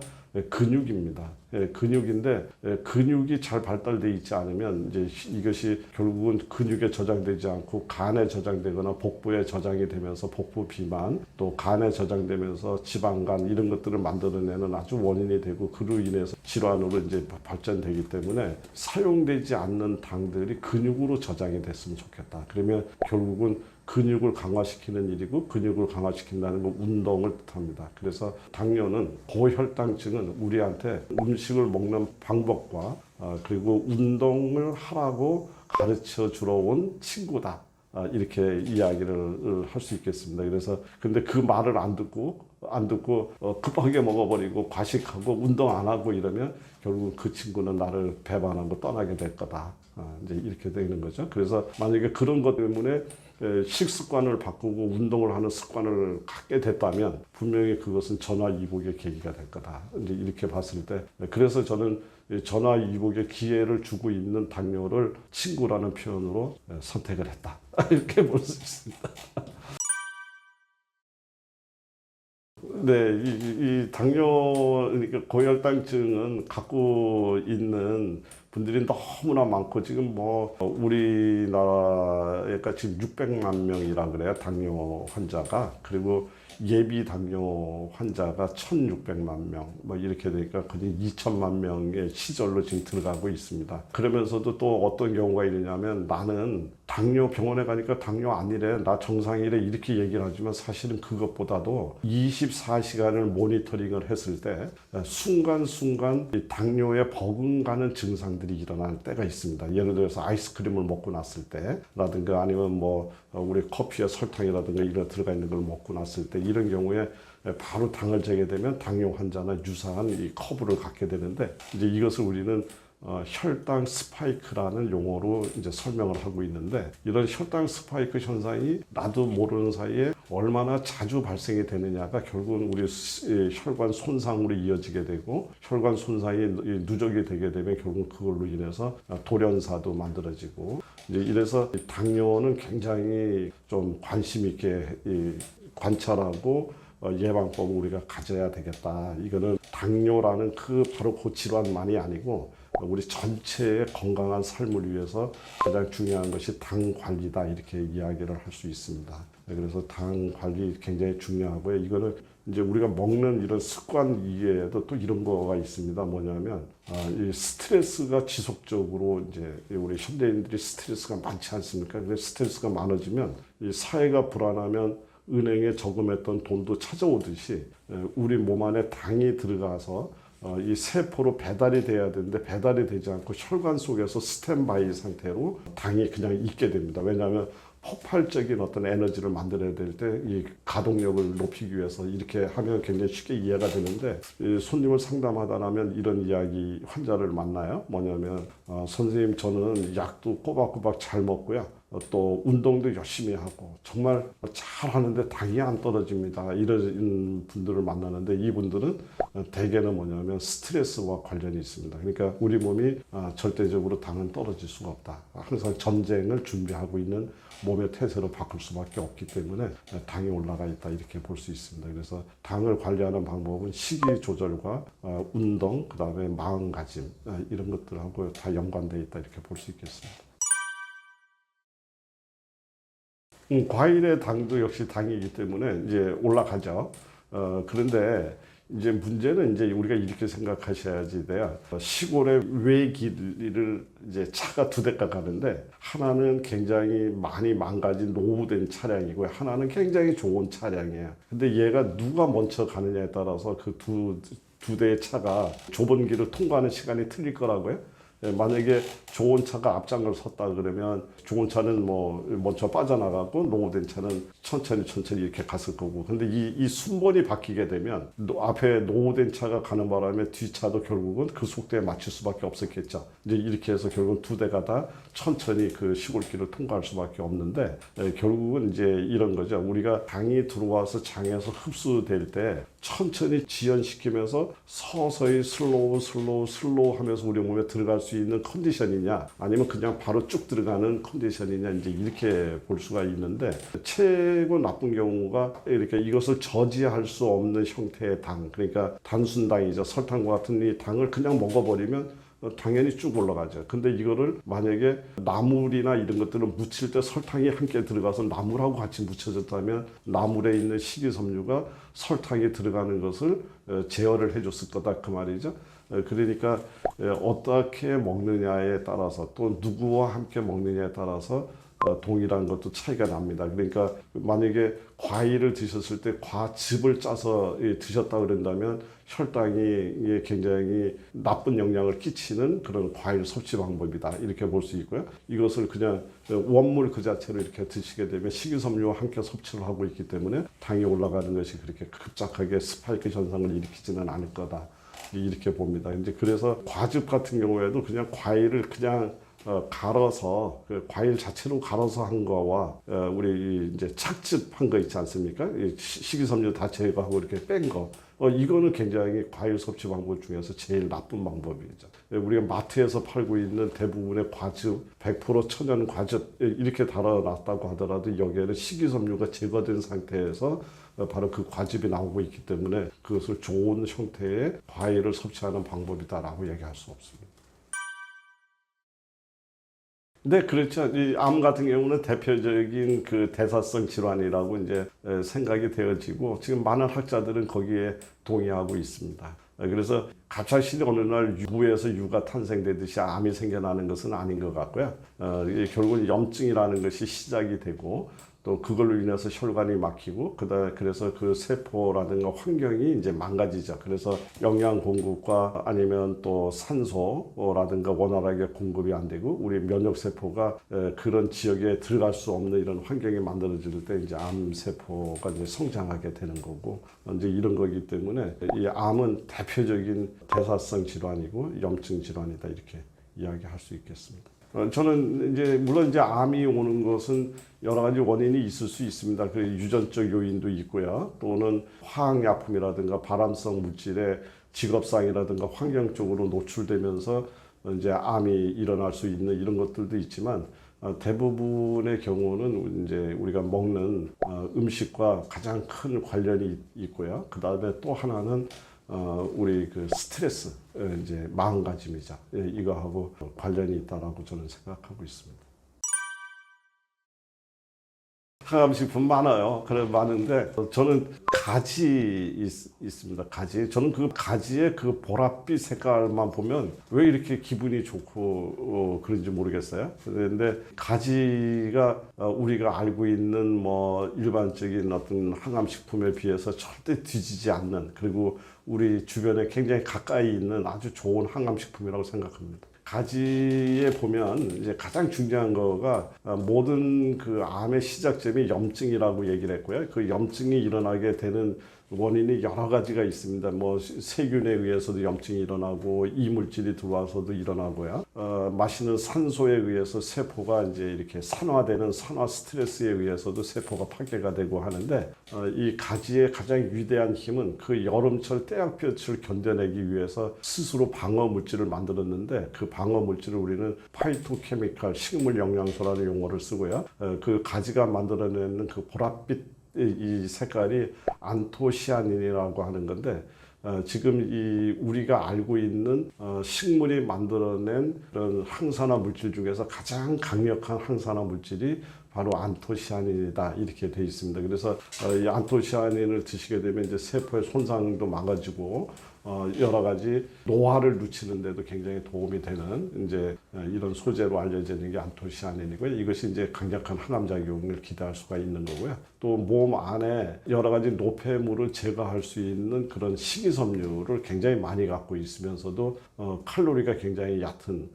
근육입니다. 근육인데 근육이 잘 발달되어 있지 않으면 이제 이것이 결국은 근육에 저장되지 않고 간에 저장되거나 복부에 저장이 되면서 복부 비만 또 간에 저장되면서 지방간 이런 것들을 만들어내는 아주 원인이 되고 그로 인해서 질환으로 이제 발전되기 때문에 사용되지 않는 당들이 근육으로 저장이 됐으면 좋겠다. 그러면 결국은 근육을 강화시키는 일이고 근육을 강화시킨다는 건 운동을 뜻합니다. 그래서 당뇨는 고혈당증은 우리한테 음식을 먹는 방법과 그리고 운동을 하라고 가르쳐 주러 온 친구다. 이렇게 이야기를 할 수 있겠습니다. 그래서 근데 그 말을 안 듣고 급하게 먹어버리고 과식하고 운동 안 하고 이러면 결국 그 친구는 나를 배반하고 떠나게 될 거다. 이제 이렇게 되는 거죠. 그래서 만약에 그런 것 때문에 식습관을 바꾸고 운동을 하는 습관을 갖게 됐다면 분명히 그것은 전화위복의 계기가 될 거다. 이제 이렇게 봤을 때 그래서 저는 전화위복의 기회를 주고 있는 당뇨를 친구라는 표현으로 선택을 했다. 이렇게 볼 수 있습니다. 네, 이 당뇨, 그러니까 고혈당증은 갖고 있는 분들이 너무나 많고, 지금 뭐, 우리나라에가 지금 600만 명이라 그래요, 당뇨 환자가. 그리고 예비 당뇨 환자가 1,600만 명, 뭐 이렇게 되니까 거의 2천만 명의 시절로 지금 들어가고 있습니다. 그러면서도 또 어떤 경우가 있느냐면 나는 당뇨 병원에 가니까 당뇨 아니래, 나 정상이래 이렇게 얘기를 하지만 사실은 그것보다도 24시간을 모니터링을 했을 때 순간순간 당뇨에 버금가는 증상들이 일어날 때가 있습니다. 예를 들어서 아이스크림을 먹고 났을 때라든가 아니면 뭐 우리 커피에 설탕이라든가 이런 들어가 있는 걸 먹고 났을 때 이런 경우에 바로 당을 재게 되면 당뇨 환자나 유사한 이 커브를 갖게 되는데 이제 이것을 우리는 혈당 스파이크라는 용어로 이제 설명을 하고 있는데 이런 혈당 스파이크 현상이 나도 모르는 사이에 얼마나 자주 발생이 되느냐가 결국은 우리 혈관 손상으로 이어지게 되고 혈관 손상이 누적이 되게 되면 결국 그걸로 인해서 돌연사도 만들어지고 이제 이래서 당뇨는 굉장히 좀 관심 있게 관찰하고 예방법을 우리가 가져야 되겠다. 이거는 당뇨라는 바로 그 질환만이 아니고 우리 전체의 건강한 삶을 위해서 가장 중요한 것이 당 관리다 이렇게 이야기를 할 수 있습니다. 그래서 당 관리 굉장히 중요하고요. 이거는 이제 우리가 먹는 이런 습관 이외에도 또 이런 거가 있습니다. 뭐냐면 이 스트레스가 지속적으로 이제 우리 현대인들이 스트레스가 많지 않습니까? 근데 스트레스가 많아지면 이 사회가 불안하면 은행에 저금했던 돈도 찾아오듯이 우리 몸 안에 당이 들어가서 이 세포로 배달이 돼야 되는데 배달이 되지 않고 혈관 속에서 스탠바이 상태로 당이 그냥 있게 됩니다. 왜냐하면 폭발적인 어떤 에너지를 만들어야 될 때 이 가동력을 높이기 위해서 이렇게 하면 굉장히 쉽게 이해가 되는데 손님을 상담하다 나면 이런 이야기 환자를 만나요. 뭐냐면 선생님 저는 약도 꼬박꼬박 잘 먹고요. 또 운동도 열심히 하고 정말 잘하는데 당이 안 떨어집니다. 이런 분들을 만나는데 이분들은 대개는 뭐냐면 스트레스와 관련이 있습니다. 그러니까 우리 몸이 절대적으로 당은 떨어질 수가 없다. 항상 전쟁을 준비하고 있는 몸의 태세로 바꿀 수밖에 없기 때문에 당이 올라가 있다 이렇게 볼 수 있습니다. 그래서 당을 관리하는 방법은 식이 조절과 운동, 그 다음에 마음가짐 이런 것들하고 다 연관되어 있다 이렇게 볼 수 있겠습니다. 과일의 당도 역시 당이기 때문에 이제 올라가죠. 그런데 이제 문제는 이제 우리가 이렇게 생각하셔야지 돼요. 시골의 외길을 이제 차가 두 대가 가는데 하나는 굉장히 많이 망가진 노후된 차량이고 하나는 굉장히 좋은 차량이에요. 근데 얘가 누가 먼저 가느냐에 따라서 그 두 대의 차가 좁은 길을 통과하는 시간이 틀릴 거라고요. 만약에 좋은 차가 앞장을 섰다 그러면 좋은 차는 뭐 먼저 빠져나가고 노후된 차는 천천히 이렇게 갔을 거고 근데 이 순번이 바뀌게 되면 앞에 노후된 차가 가는 바람에 뒷차도 결국은 그 속도에 맞출 수밖에 없었겠죠. 이제 이렇게 해서 결국은 두 대가 다 천천히 그 시골길을 통과할 수밖에 없는데 결국은 이제 이런 거죠. 우리가 당이 들어와서 장에서 흡수될 때 천천히 지연시키면서 서서히 슬로우 하면서 우리 몸에 들어갈 수 있는 컨디션이냐 아니면 그냥 바로 쭉 들어가는 컨디션이냐 이제 이렇게 볼 수가 있는데 최고 나쁜 경우가 이렇게 이것을 저지할 수 없는 형태의 당 그러니까 단순당이죠. 설탕과 같은 이 당을 그냥 먹어버리면 당연히 쭉 올라가죠. 근데 이거를 만약에 나물이나 이런 것들을 무칠 때 설탕이 함께 들어가서 나물하고 같이 묻혀졌다면 나물에 있는 식이섬유가 설탕이 들어가는 것을 제어를 해줬을 거다 그 말이죠. 그러니까 어떻게 먹느냐에 따라서 또 누구와 함께 먹느냐에 따라서 동일한 것도 차이가 납니다. 그러니까 만약에 과일을 드셨을 때 과즙을 짜서 드셨다 그런다면 혈당이 굉장히 나쁜 영향을 끼치는 그런 과일 섭취 방법이다 이렇게 볼 수 있고요. 이것을 그냥 원물 그 자체로 이렇게 드시게 되면 식이섬유와 함께 섭취를 하고 있기 때문에 당이 올라가는 것이 그렇게 급작하게 스파이크 현상을 일으키지는 않을 거다 이렇게 봅니다. 이제 그래서 과즙 같은 경우에도 그냥 과일을 그냥 갈아서 그 과일 자체로 갈아서 한 거와 우리 이제 착즙한 거 있지 않습니까? 식이섬유 다 제거하고 이렇게 뺀 거. 이거는 굉장히 과일 섭취 방법 중에서 제일 나쁜 방법이죠. 우리가 마트에서 팔고 있는 대부분의 과즙, 100% 천연 과즙 이렇게 달아놨다고 하더라도 여기에는 식이섬유가 제거된 상태에서 바로 그 과즙이 나오고 있기 때문에 그것을 좋은 형태의 과일을 섭취하는 방법이다라고 얘기할 수 없습니다. 네, 그렇죠. 이 암 같은 경우는 대표적인 그 대사성 질환이라고 이제 생각이 되어지고 지금 많은 학자들은 거기에 동의하고 있습니다. 그래서 갑자기 어느 날 유에서 유가 탄생되듯이 암이 생겨나는 것은 아닌 것 같고요. 결국은 염증이라는 것이 시작이 되고 또 그걸로 인해서 혈관이 막히고 그래서 그 세포라든가 환경이 이제 망가지죠. 그래서 영양 공급과 아니면 또 산소라든가 원활하게 공급이 안 되고 우리 면역 세포가 그런 지역에 들어갈 수 없는 이런 환경이 만들어질 때 이제 암 세포가 이제 성장하게 되는 거고 이제 이런 거기 때문에 이 암은 대표적인 대사성 질환이고 염증 질환이다 이렇게 이야기할 수 있겠습니다. 저는 이제 물론 이제 암이 오는 것은 여러 가지 원인이 있을 수 있습니다. 그 유전적 요인도 있고요. 또는 화학약품이라든가 발암성 물질의 직업상이라든가 환경적으로 노출되면서 이제 암이 일어날 수 있는 이런 것들도 있지만 대부분의 경우는 이제 우리가 먹는 음식과 가장 큰 관련이 있고요. 그 다음에 또 하나는 우리 그 스트레스, 이제 마음가짐이죠. 이거하고 관련이 있다라고 저는 생각하고 있습니다. 항암식품 많아요. 그래 많은데 저는 가지 있습니다. 가지. 저는 그 가지의 그 보랏빛 색깔만 보면 왜 이렇게 기분이 좋고 그런지 모르겠어요. 그런데 가지가 우리가 알고 있는 뭐 일반적인 어떤 항암식품에 비해서 절대 뒤지지 않는 그리고 우리 주변에 굉장히 가까이 있는 아주 좋은 항암식품이라고 생각합니다. 가지에 보면 이제 가장 중요한 거가 모든 그 암의 시작점이 염증이라고 얘기를 했고요. 그 염증이 일어나게 되는 원인이 여러 가지가 있습니다. 뭐 세균에 의해서도 염증이 일어나고 이물질이 들어와서도 일어나고요. 마시는 산소에 의해서 세포가 이제 이렇게 산화되는 산화 스트레스에 의해서도 세포가 파괴가 되고 하는데 이 가지의 가장 위대한 힘은 그 여름철 태양볕을 견뎌내기 위해서 스스로 방어 물질을 만들었는데 그 방어 물질을 우리는 파이토케미칼 식물 영양소라는 용어를 쓰고요. 그 가지가 만들어내는 그 보랏빛 이 색깔이 안토시아닌이라고 하는 건데 지금 이 우리가 알고 있는 식물이 만들어낸 그런 항산화 물질 중에서 가장 강력한 항산화 물질이 바로 안토시아닌이다 이렇게 되어 있습니다. 그래서 이 안토시아닌을 드시게 되면 이제 세포의 손상도 막아주고 여러 가지 노화를 늦추는 데도 굉장히 도움이 되는 이제 이런 소재로 알려지는 게 안토시아닌이고요. 이것이 이제 강력한 항암 작용을 기대할 수가 있는 거고요. 또 몸 안에 여러 가지 노폐물을 제거할 수 있는 그런 식이섬유를 굉장히 많이 갖고 있으면서도 칼로리가 굉장히 얕은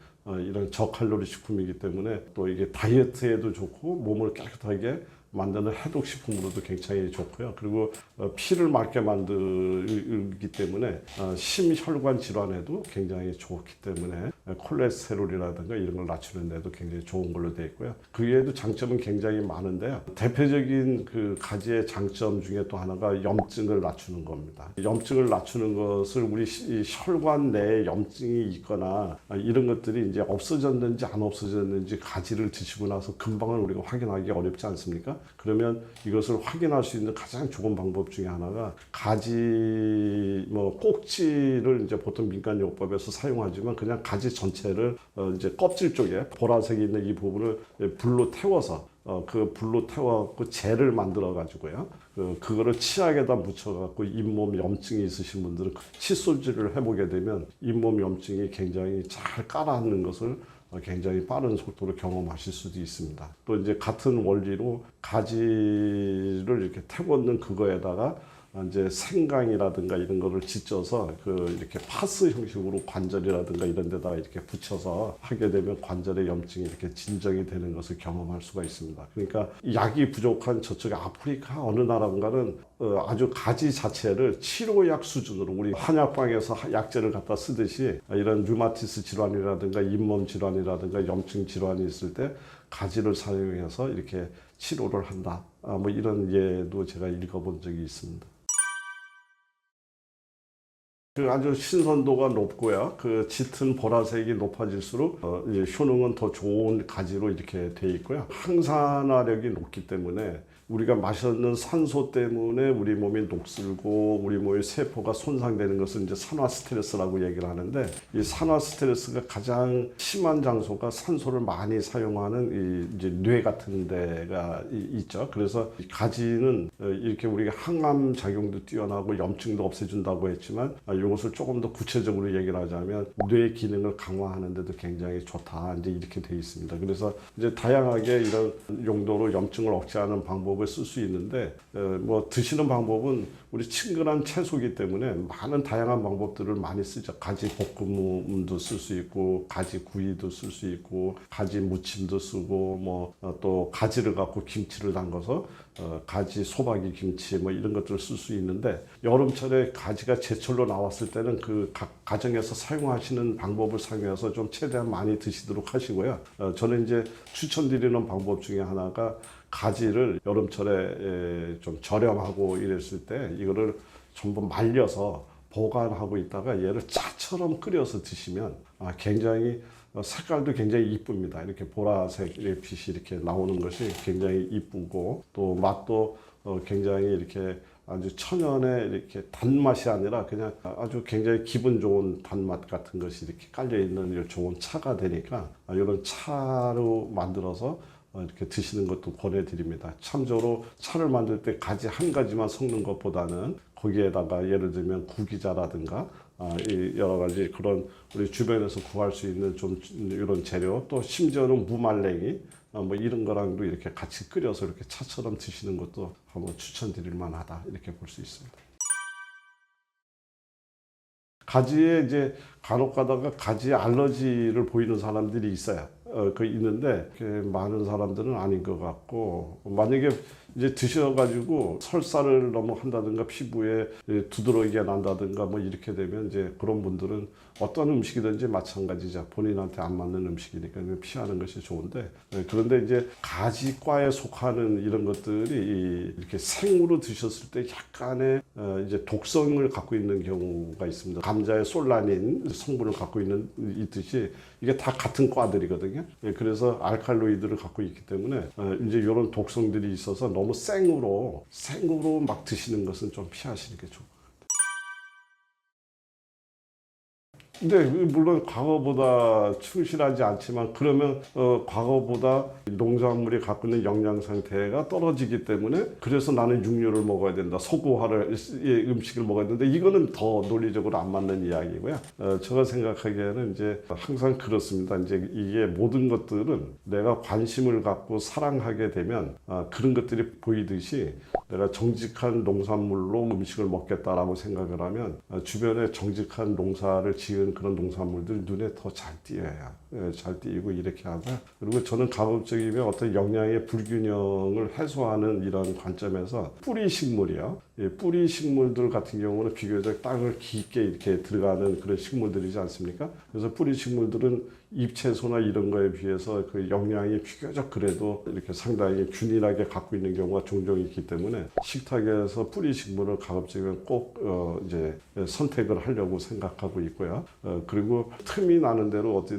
이런 저칼로리 식품이기 때문에 또 이게 다이어트에도 좋고 몸을 깨끗하게 만드는 해독식품으로도 굉장히 좋고요. 그리고 피를 맑게 만들기 때문에 심혈관 질환에도 굉장히 좋기 때문에 콜레스테롤이라든가 이런 걸 낮추는 데도 굉장히 좋은 걸로 되어 있고요. 그 외에도 장점은 굉장히 많은데요. 대표적인 그 가지의 장점 중에 또 하나가 염증을 낮추는 겁니다. 염증을 낮추는 것을 우리 혈관 내에 염증이 있거나 이런 것들이 이제 없어졌는지 안 없어졌는지 가지를 드시고 나서 금방은 우리가 확인하기 어렵지 않습니까? 그러면 이것을 확인할 수 있는 가장 좋은 방법 중에 하나가 가지 뭐 꼭지를 이제 보통 민간요법에서 사용하지만 그냥 가지 전체를 이제 껍질 쪽에 보라색이 있는 이 부분을 불로 태워서 그 불로 태워갖고 젤을 만들어 가지고요. 그거를 치약에다 묻혀갖고 잇몸 염증이 있으신 분들은 칫솔질을 해보게 되면 잇몸 염증이 굉장히 잘 가라앉는 것을 굉장히 빠른 속도로 경험하실 수도 있습니다. 또 이제 같은 원리로 가지를 이렇게 태웠는 그거에다가 이제 생강이라든가 이런 거를 찢어서 이렇게 파스 형식으로 관절이라든가 이런 데다가 이렇게 붙여서 하게 되면 관절의 염증이 이렇게 진정이 되는 것을 경험할 수가 있습니다. 그러니까 약이 부족한 저쪽에 아프리카 어느 나라인가는 아주 가지 자체를 치료약 수준으로 우리 한약방에서 약재를 갖다 쓰듯이 이런 류마티스 질환이라든가 잇몸 질환이라든가 염증 질환이 있을 때 가지를 사용해서 이렇게 치료를 한다. 뭐 이런 예도 제가 읽어본 적이 있습니다. 그 아주 신선도가 높고요. 그 짙은 보라색이 높아질수록 이제 효능은 더 좋은 가지로 이렇게 돼 있고요. 항산화력이 높기 때문에 우리가 마셨는 산소 때문에 우리 몸이 녹슬고 우리 몸의 세포가 손상되는 것은 이제 산화 스트레스라고 얘기를 하는데, 이 산화 스트레스가 가장 심한 장소가 산소를 많이 사용하는 이제 뇌 같은 데가 있죠. 그래서 가지는 이렇게 우리가 항암 작용도 뛰어나고 염증도 없애준다고 했지만, 이것을 조금 더 구체적으로 얘기를 하자면 뇌 기능을 강화하는 데도 굉장히 좋다. 이제 이렇게 돼 있습니다. 그래서 이제 다양하게 이런 용도로 염증을 억제하는 방법을 쓸 수 있는데, 뭐 드시는 방법은 우리 친근한 채소이기 때문에 많은 다양한 방법들을 많이 쓰죠. 가지 볶음도 쓸 수 있고, 가지 구이도 쓸 수 있고, 가지 무침도 쓰고, 뭐 또 가지를 갖고 김치를 담가서 가지 소박이 김치 뭐 이런 것들을 쓸 수 있는데, 여름철에 가지가 제철로 나왔을 때는 그 각 가정에서 사용하시는 방법을 사용해서 좀 최대한 많이 드시도록 하시고요. 저는 이제 추천드리는 방법 중에 하나가, 가지를 여름철에 좀 저렴하고 이랬을 때 이거를 전부 말려서 보관하고 있다가 얘를 짜처럼 끓여서 드시면 굉장히 색깔도 굉장히 이쁩니다. 이렇게 보라색 빛이 이렇게 나오는 것이 굉장히 이쁘고, 또 맛도 굉장히 이렇게 아주 천연의 이렇게 단맛이 아니라 그냥 아주 굉장히 기분 좋은 단맛 같은 것이 이렇게 깔려 있는 좋은 차가 되니까, 이런 차로 만들어서 이렇게 드시는 것도 권해드립니다. 참조로 차를 만들 때 가지 한 가지만 섞는 것보다는 거기에다가 예를 들면 구기자라든가 여러 가지 그런 우리 주변에서 구할 수 있는 좀 이런 재료, 또 심지어는 무말랭이 뭐 이런 거랑도 이렇게 같이 끓여서 이렇게 차처럼 드시는 것도 한번 추천드릴 만하다, 이렇게 볼 수 있습니다. 가지에 이제 간혹 가다가 가지에 알러지를 보이는 사람들이 있어요. 있는데 많은 사람들은 아닌 것 같고, 만약에 이제 드셔가지고 설사를 너무 한다든가 피부에 두드러기가 난다든가 뭐 이렇게 되면 이제 그런 분들은 어떤 음식이든지 마찬가지죠. 본인한테 안 맞는 음식이니까 피하는 것이 좋은데, 그런데 이제 가지과에 속하는 이런 것들이 이렇게 생으로 드셨을 때 약간의 이제 독성을 갖고 있는 경우가 있습니다. 감자의 솔라닌 성분을 갖고 있듯이 이게 다 같은 과들이거든요. 그래서 알칼로이드를 갖고 있기 때문에 이제 이런 독성들이 있어서 너무 생으로 막 드시는 것은 좀 피하시는 게 좋고. 근데 물론 과거보다 충실하지 않지만, 그러면 과거보다 농작물이 갖고 있는 영양 상태가 떨어지기 때문에, 그래서 나는 육류를 먹어야 된다, 소고화를 음식을 먹어야 된다, 이거는 더 논리적으로 안 맞는 이야기고요. 제가 생각하기에는 이제 항상 그렇습니다. 이제 이게 모든 것들은 내가 관심을 갖고 사랑하게 되면 그런 것들이 보이듯이, 내가 정직한 농산물로 음식을 먹겠다라고 생각을 하면 주변에 정직한 농사를 지은 그런 농산물들 눈에 더 잘 띄어요. 잘 띄고 이렇게 하고요. 그리고 저는 가급적이면 어떤 영양의 불균형을 해소하는 이런 관점에서 뿌리 식물이요. 뿌리 식물들 같은 경우는 비교적 땅을 깊게 이렇게 들어가는 그런 식물들이지 않습니까? 그래서 뿌리 식물들은 잎채소나 이런 거에 비해서 그 영양이 비교적 그래도 이렇게 상당히 균일하게 갖고 있는 경우가 종종 있기 때문에, 식탁에서 뿌리 식물을 가급적이면 꼭 이제 선택을 하려고 생각하고 있고요. 그리고 틈이 나는 대로 어디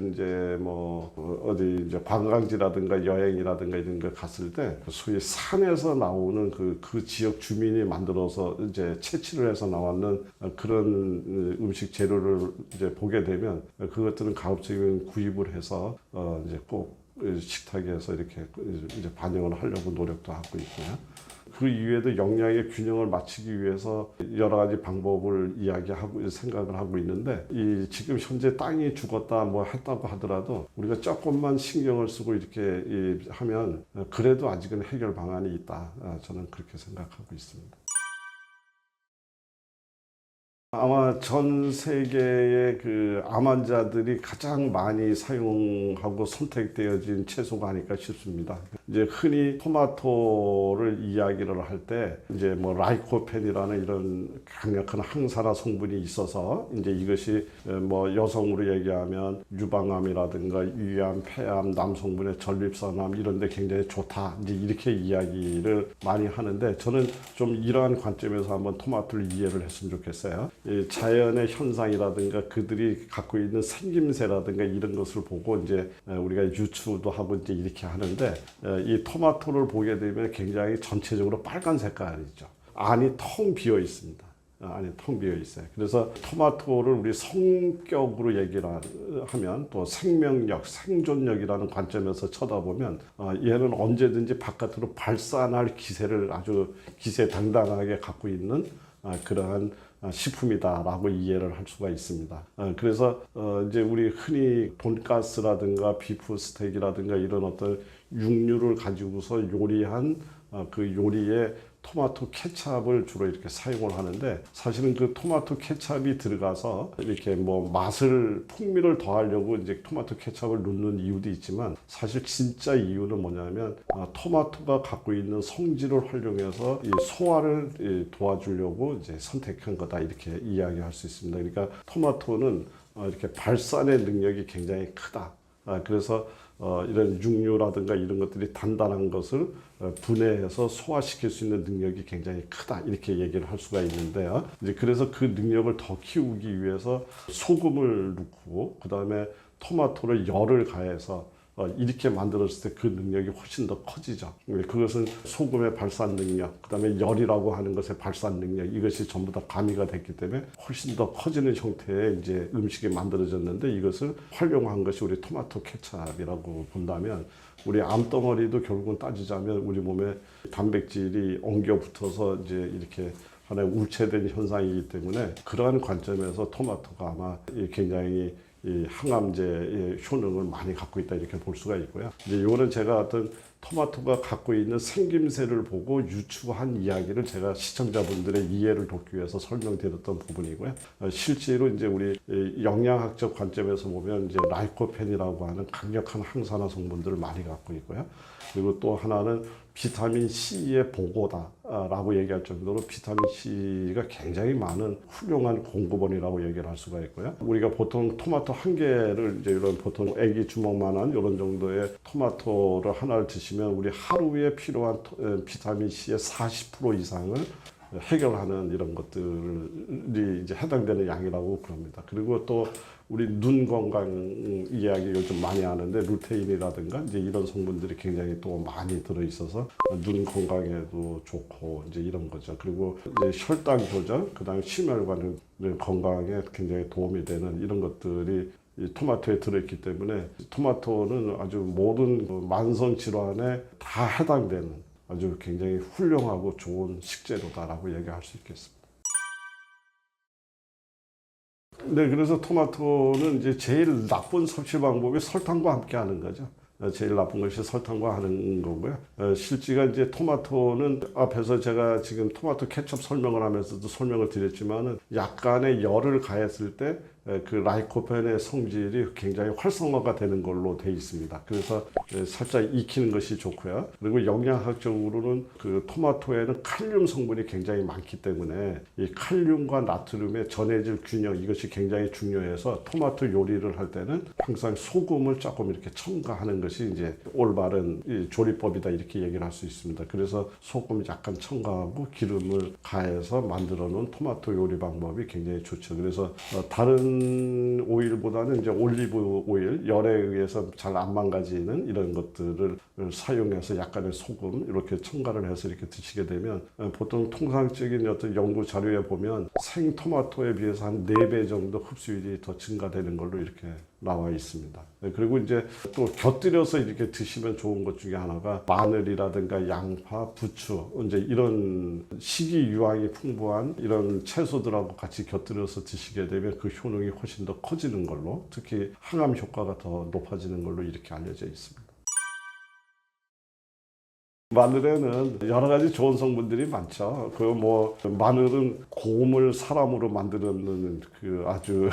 이제 관광지라든가 여행이라든가 이런 거 갔을 때 소위 산에서 나오는 그 지역 주민이 만들어서 이제 채취를 해서 나왔는 그런 음식 재료를 이제 보게 되면, 그것들은 가급적이면 구입을 해서 이제 꼭 식탁에서 이렇게 이제 반영을 하려고 노력도 하고 있고요. 그 이외에도 영양의 균형을 맞추기 위해서 여러 가지 방법을 이야기하고 생각을 하고 있는데, 이 지금 현재 땅이 죽었다 뭐 했다고 하더라도 우리가 조금만 신경을 쓰고 이렇게 하면 그래도 아직은 해결 방안이 있다. 저는 그렇게 생각하고 있습니다. 아마 전 세계의 그 암 환자들이 가장 많이 사용하고 선택되어진 채소가 아닐까 싶습니다. 이제 흔히 토마토를 이야기를 할 때 이제 뭐 라이코펜이라는 이런 강력한 항산화 성분이 있어서 이제 이것이 뭐 여성으로 얘기하면 유방암이라든가 위암, 폐암, 남성분의 전립선암 이런 데 굉장히 좋다. 이제 이렇게 이야기를 많이 하는데 저는 좀 이러한 관점에서 한번 토마토를 이해를 했으면 좋겠어요. 자연의 현상이라든가 그들이 갖고 있는 생김새라든가 이런 것을 보고 이제 우리가 유추도 하고 이제 이렇게 하는데 이 토마토를 보게 되면 굉장히 전체적으로 빨간 색깔이죠. 안이 텅 비어 있습니다. 안이 텅 비어 있어요. 그래서 토마토를 우리 성격으로 얘기를 하면 또 생명력, 생존력이라는 관점에서 쳐다보면 얘는 언제든지 바깥으로 발산할 기세를 아주 기세당당하게 갖고 있는 그러한 식품이다라고 이해를 할 수가 있습니다. 그래서 이제 우리 흔히 돈가스라든가 비프 스테이크라든가 이런 어떤 육류를 가지고서 요리한 그 요리에 토마토 케찹을 주로 이렇게 사용을 하는데 사실은 그 토마토 케찹이 들어가서 이렇게 뭐 맛을 풍미를 더하려고 이제 토마토 케찹을 넣는 이유도 있지만 사실 진짜 이유는 뭐냐면 토마토가 갖고 있는 성질을 활용해서 이 소화를 도와주려고 이제 선택한 거다 이렇게 이야기할 수 있습니다. 그러니까 토마토는 이렇게 발산의 능력이 굉장히 크다. 그래서 이런 육류라든가 이런 것들이 단단한 것을 분해해서 소화시킬 수 있는 능력이 굉장히 크다 이렇게 얘기를 할 수가 있는데요. 이제 그래서 그 능력을 더 키우기 위해서 소금을 넣고 그 다음에 토마토를 열을 가해서 이렇게 만들었을 때 그 능력이 훨씬 더 커지죠. 그것은 소금의 발산 능력, 그 다음에 열이라고 하는 것의 발산 능력, 이것이 전부 다 가미가 됐기 때문에 훨씬 더 커지는 형태의 이제 음식이 만들어졌는데 이것을 활용한 것이 우리 토마토 케찹이라고 본다면 우리 암덩어리도 결국은 따지자면 우리 몸에 단백질이 엉겨 붙어서 이제 이렇게 하나의 울체된 현상이기 때문에 그러한 관점에서 토마토가 아마 굉장히 이 항암제의 효능을 많이 갖고 있다 이렇게 볼 수가 있고요. 이제 이거는 제가 어떤 토마토가 갖고 있는 생김새를 보고 유추한 이야기를 제가 시청자분들의 이해를 돕기 위해서 설명드렸던 부분이고요. 실제로 이제 우리 영양학적 관점에서 보면 이제 라이코펜이라고 하는 강력한 항산화 성분들을 많이 갖고 있고요. 그리고 또 하나는 비타민 C의 보고다라고 얘기할 정도로 비타민 C가 굉장히 많은 훌륭한 공급원이라고 얘기를 할 수가 있고요. 우리가 보통 토마토 한 개를 이제 이런 보통 애기 주먹만한 이런 정도의 토마토를 하나를 드시면 우리 하루에 필요한 비타민 C의 40% 이상을 해결하는 이런 것들이 이제 해당되는 양이라고 그럽니다. 그리고 또 우리 눈 건강 이야기 요즘 많이 하는데 루테인이라든가 이제 이런 성분들이 굉장히 또 많이 들어 있어서 눈 건강에도 좋고 이제 이런 거죠. 그리고 이제 혈당 조절, 그다음에 심혈관 건강에 굉장히 도움이 되는 이런 것들이 이 토마토에 들어있기 때문에 토마토는 아주 모든 만성 질환에 다 해당되는 아주 굉장히 훌륭하고 좋은 식재료다라고 얘기할 수 있겠습니다. 네, 그래서 토마토는 이제 제일 나쁜 섭취 방법이 설탕과 함께 하는 거죠. 제일 나쁜 것이 설탕과 하는 거고요. 실제가 이제 토마토는 앞에서 제가 지금 토마토 케첩 설명을 하면서도 설명을 드렸지만은 약간의 열을 가했을 때 그 라이코펜의 성질이 굉장히 활성화가 되는 걸로 되어 있습니다. 그래서 살짝 익히는 것이 좋고요. 그리고 영양학적으로는 그 토마토에는 칼륨 성분이 굉장히 많기 때문에 이 칼륨과 나트륨의 전해질 균형 이것이 굉장히 중요해서 토마토 요리를 할 때는 항상 소금을 조금 이렇게 첨가하는 것이 이제 올바른 이 조리법이다 이렇게 얘기를 할 수 있습니다. 그래서 소금 약간 첨가하고 기름을 가해서 만들어 놓은 토마토 요리 방법이 굉장히 좋죠. 그래서 다른 오일보다는 이제 올리브 오일, 열에 의해서 잘 안 망가지는 이런 것들을 사용해서 약간의 소금 이렇게 첨가를 해서 이렇게 드시게 되면 보통 통상적인 어떤 연구 자료에 보면 생토마토에 비해서 한 4배 정도 흡수율이 더 증가되는 걸로 이렇게 나와 있습니다. 그리고 이제 또 곁들여서 이렇게 드시면 좋은 것 중에 하나가 마늘이라든가 양파, 부추 이제 이런 식이 유황이 풍부한 이런 채소들하고 같이 곁들여서 드시게 되면 그 효능이 훨씬 더 커지는 걸로 특히 항암 효과가 더 높아지는 걸로 이렇게 알려져 있습니다. 마늘에는 여러 가지 좋은 성분들이 많죠. 그 뭐 마늘은 곰을 사람으로 만드는 그 아주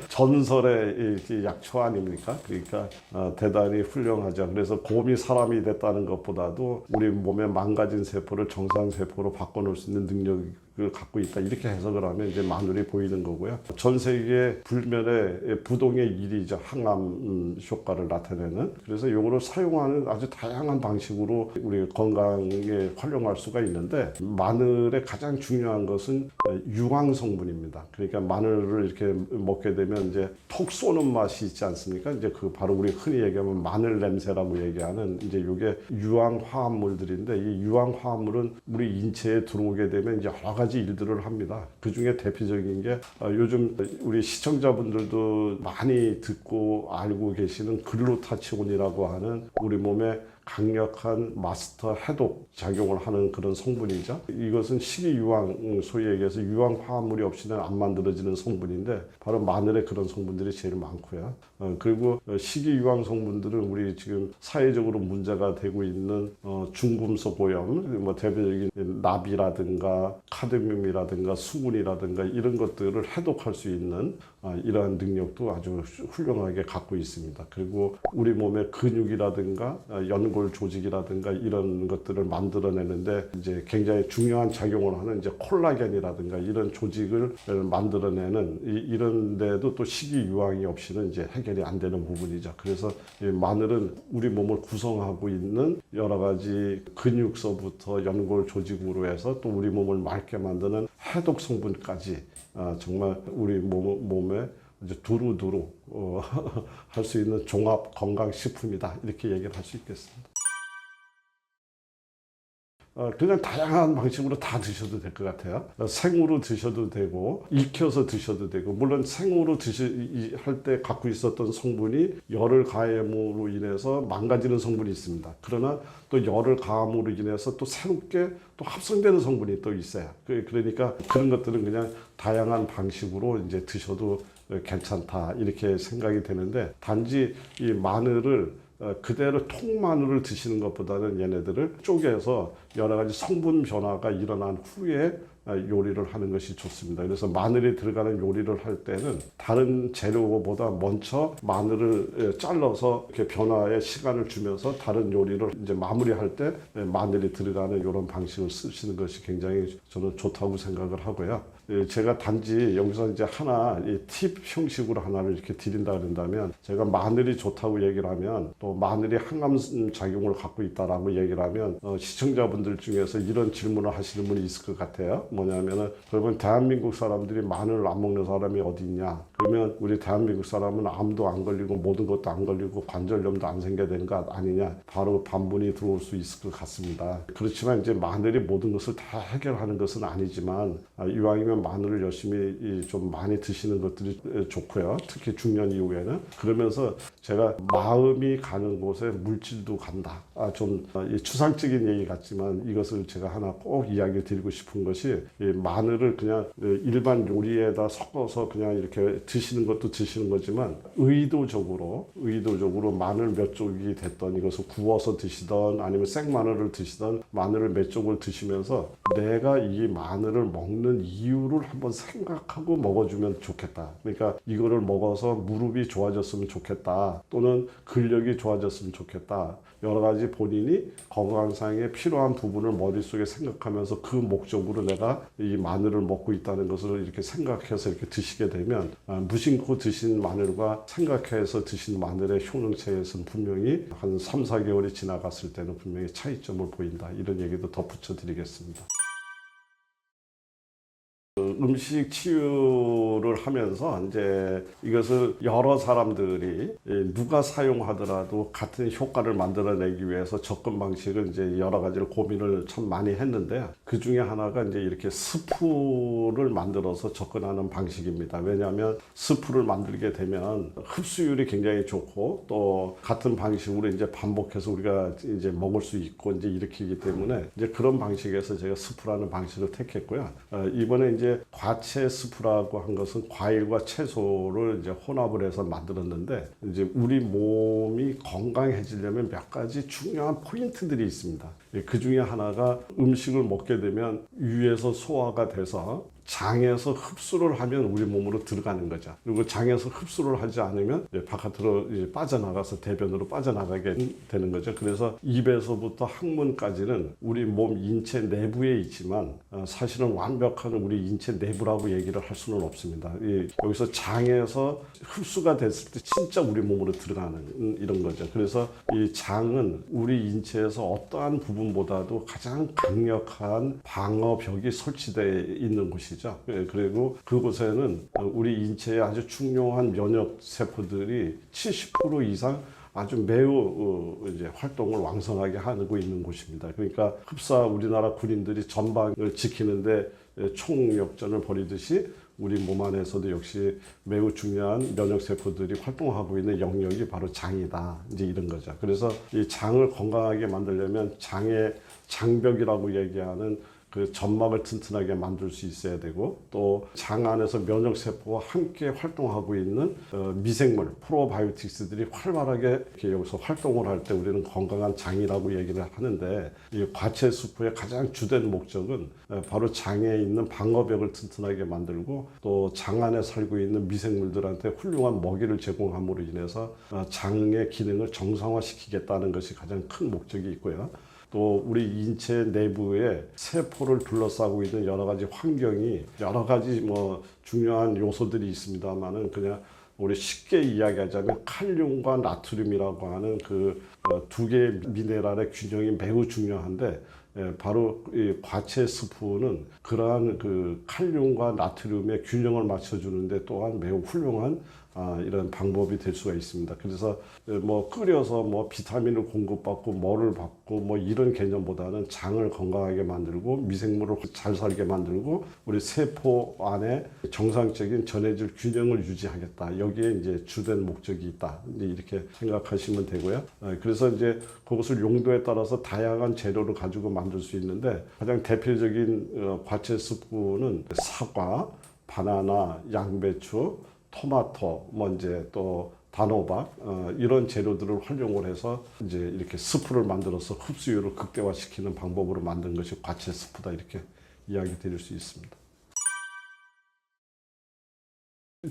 전설의 이 약초 아닙니까? 그러니까 대단히 훌륭하죠. 그래서 곰이 사람이 됐다는 것보다도 우리 몸의 망가진 세포를 정상 세포로 바꿔놓을 수 있는 능력을 갖고 있다. 이렇게 해석을 하면 이제 마늘이 보이는 거고요. 전 세계 불면의 부동의 1위죠. 항암 효과를 나타내는. 그래서 이거를 사용하는 아주 다양한 방식으로 우리 건강에 활용할 수가 있는데, 마늘의 가장 중요한 것은 유황 성분입니다. 그러니까 마늘을 이렇게 먹게 되면 이제 톡 쏘는 맛이 있지 않습니까? 이제 그 바로 우리 흔히 얘기하면 마늘 냄새라고 얘기하는 이제 이게 유황 화합물들인데, 이 유황 화합물은 우리 인체에 들어오게 되면 이제 여러 가지 일들을 합니다. 그 중에 대표적인 게 요즘 우리 시청자분들도 많이 듣고 알고 계시는 글루타치온이라고 하는 우리 몸에 강력한 마스터 해독 작용을 하는 그런 성분이죠. 이것은 식이유황, 소위 얘기해서 유황 화합물이 없이는 안 만들어지는 성분인데, 바로 마늘에 그런 성분들이 제일 많고요. 그리고 식이유황 성분들은 우리 지금 사회적으로 문제가 되고 있는 중금속 오염, 뭐 대표적인 납이라든가 카드뮴이라든가 수분이라든가 이런 것들을 해독할 수 있는 이러한 능력도 아주 훌륭하게 갖고 있습니다. 그리고 우리 몸의 근육이라든가 연골 조직이라든가 이런 것들을 만들어내는데 이제 굉장히 중요한 작용을 하는 이제 콜라겐이라든가 이런 조직을 만들어내는 이런 데도 또 식이유황이 없이는 이제 해결이 안 되는 부분이죠. 그래서 이 마늘은 우리 몸을 구성하고 있는 여러 가지 근육서부터 연골 조직으로 해서 또 우리 몸을 맑게 만드는 해독 성분까지 정말 우리 몸에 이제 두루두루 할 수 있는 종합 건강식품이다, 이렇게 얘기를 할 수 있겠습니다. 그냥 다양한 방식으로 다 드셔도 될 것 같아요. 생으로 드셔도 되고 익혀서 드셔도 되고, 물론 생으로 할 때 갖고 있었던 성분이 열을 가함으로 인해서 망가지는 성분이 있습니다. 그러나 또 열을 가함으로 인해서 또 새롭게 또 합성되는 성분이 또 있어요. 그러니까 그런 것들은 그냥 다양한 방식으로 이제 드셔도 괜찮다, 이렇게 생각이 되는데, 단지 이 마늘을 그대로 통마늘을 드시는 것보다는 얘네들을 쪼개서 여러 가지 성분 변화가 일어난 후에 요리를 하는 것이 좋습니다. 그래서 마늘이 들어가는 요리를 할 때는 다른 재료보다 먼저 마늘을 잘라서 이렇게 변화에 시간을 주면서 다른 요리를 이제 마무리할 때 마늘이 들어가는 이런 방식을 쓰시는 것이 굉장히 저는 좋다고 생각을 하고요. 제가 단지 여기서 이제 하나 팁 형식으로 하나를 이렇게 드린다 그런다면, 제가 마늘이 좋다고 얘기를 하면, 또 마늘이 항암 작용을 갖고 있다라고 얘기를 하면 시청자분들 중에서 이런 질문을 하시는 분이 있을 것 같아요. 뭐냐면은, 그러면 대한민국 사람들이 마늘을 안 먹는 사람이 어디 있냐? 그러면 우리 대한민국 사람은 암도 안 걸리고 모든 것도 안 걸리고 관절염도 안 생겨야 되는 것 아니냐? 바로 반문이 들어올 수 있을 것 같습니다. 그렇지만 이제 마늘이 모든 것을 다 해결하는 것은 아니지만, 이왕이면 마늘을 열심히 좀 많이 드시는 것들이 좋고요. 특히 중년 이후에는. 그러면서 제가 마음이 가는 곳에 물질도 간다. 좀 추상적인 얘기 같지만 이것을 제가 하나 꼭 이야기 드리고 싶은 것이, 이 마늘을 그냥 일반 요리에다 섞어서 그냥 이렇게 드시는 것도 드시는 거지만, 의도적으로 마늘 몇 쪽이 됐던 이것을 구워서 드시던 아니면 생마늘을 드시던 마늘을 몇 쪽을 드시면서 내가 이 마늘을 먹는 이유를 한번 생각하고 먹어주면 좋겠다. 그러니까 이거를 먹어서 무릎이 좋아졌으면 좋겠다, 또는 근력이 좋아졌으면 좋겠다, 여러 가지 본인이 건강상에 필요한 부분을 머릿속에 생각하면서 그 목적으로 내가 이 마늘을 먹고 있다는 것을 이렇게 생각해서 이렇게 드시게 되면, 무심코 드신 마늘과 생각해서 드신 마늘의 효능차이에서는 분명히 한 3, 4개월이 지나갔을 때는 분명히 차이점을 보인다, 이런 얘기도 덧붙여 드리겠습니다. 음식 치유를 하면서 이제 이것을 여러 사람들이 누가 사용하더라도 같은 효과를 만들어내기 위해서 접근 방식을 이제 여러 가지를 고민을 참 많이 했는데요. 그 중에 하나가 이제 이렇게 스프를 만들어서 접근하는 방식입니다. 왜냐하면 스프를 만들게 되면 흡수율이 굉장히 좋고, 또 같은 방식으로 이제 반복해서 우리가 이제 먹을 수 있고 이제 일으키기 때문에 이제 그런 방식에서 제가 스프라는 방식을 택했고요. 이번에 이제 과채 스프라고 한 것은 과일과 채소를 이제 혼합을 해서 만들었는데, 이제 우리 몸이 건강해지려면 몇 가지 중요한 포인트들이 있습니다. 그 중에 하나가 음식을 먹게 되면 위에서 소화가 돼서 장에서 흡수를 하면 우리 몸으로 들어가는 거죠. 그리고 장에서 흡수를 하지 않으면 바깥으로 빠져나가서 대변으로 빠져나가게 되는 거죠. 그래서 입에서부터 항문까지는 우리 몸 인체 내부에 있지만 사실은 완벽한 우리 인체 내부라고 얘기를 할 수는 없습니다. 여기서 장에서 흡수가 됐을 때 진짜 우리 몸으로 들어가는 이런 거죠. 그래서 이 장은 우리 인체에서 어떠한 부분보다도 가장 강력한 방어벽이 설치되어 있는 곳이죠. 그리고 그곳에는 우리 인체에 아주 중요한 면역 세포들이 70% 이상 아주 매우 이제 활동을 왕성하게 하고 있는 곳입니다. 그러니까 흡사 우리나라 군인들이 전방을 지키는데 총력전을 벌이듯이 우리 몸 안에서도 역시 매우 중요한 면역 세포들이 활동하고 있는 영역이 바로 장이다. 이제 이런 거죠. 그래서 이 장을 건강하게 만들려면 장의 장벽이라고 얘기하는 그 점막을 튼튼하게 만들 수 있어야 되고, 또 장 안에서 면역 세포와 함께 활동하고 있는 미생물 프로바이오틱스들이 활발하게 이렇게 여기서 활동을 할 때 우리는 건강한 장이라고 얘기를 하는데, 이 과채 수프의 가장 주된 목적은 바로 장에 있는 방어벽을 튼튼하게 만들고, 또 장 안에 살고 있는 미생물들한테 훌륭한 먹이를 제공함으로 인해서 장의 기능을 정상화시키겠다는 것이 가장 큰 목적이 있고요. 또 우리 인체 내부에 세포를 둘러싸고 있는 여러 가지 환경이 여러 가지 뭐 중요한 요소들이 있습니다만은, 그냥 우리 쉽게 이야기하자면 칼륨과 나트륨이라고 하는 그 두 개의 미네랄의 균형이 매우 중요한데, 바로 이 과채 스프는 그러한 그 칼륨과 나트륨의 균형을 맞춰주는데 또한 매우 훌륭한 이런 방법이 될 수가 있습니다. 그래서 뭐 끓여서 뭐 비타민을 공급받고 뭐를 받고 뭐 이런 개념보다는 장을 건강하게 만들고 미생물을 잘 살게 만들고 우리 세포 안에 정상적인 전해질 균형을 유지하겠다. 여기에 이제 주된 목적이 있다. 이제 이렇게 생각하시면 되고요. 그래서 이제 그것을 용도에 따라서 다양한 재료를 가지고 만들 수 있는데, 가장 대표적인 과채 스프는 사과, 바나나, 양배추, 토마토, 뭐 이제 또 단호박 이런 재료들을 활용을 해서 이제 이렇게 스프를 만들어서 흡수율을 극대화시키는 방법으로 만든 것이 과채 스프다, 이렇게 이야기 드릴 수 있습니다.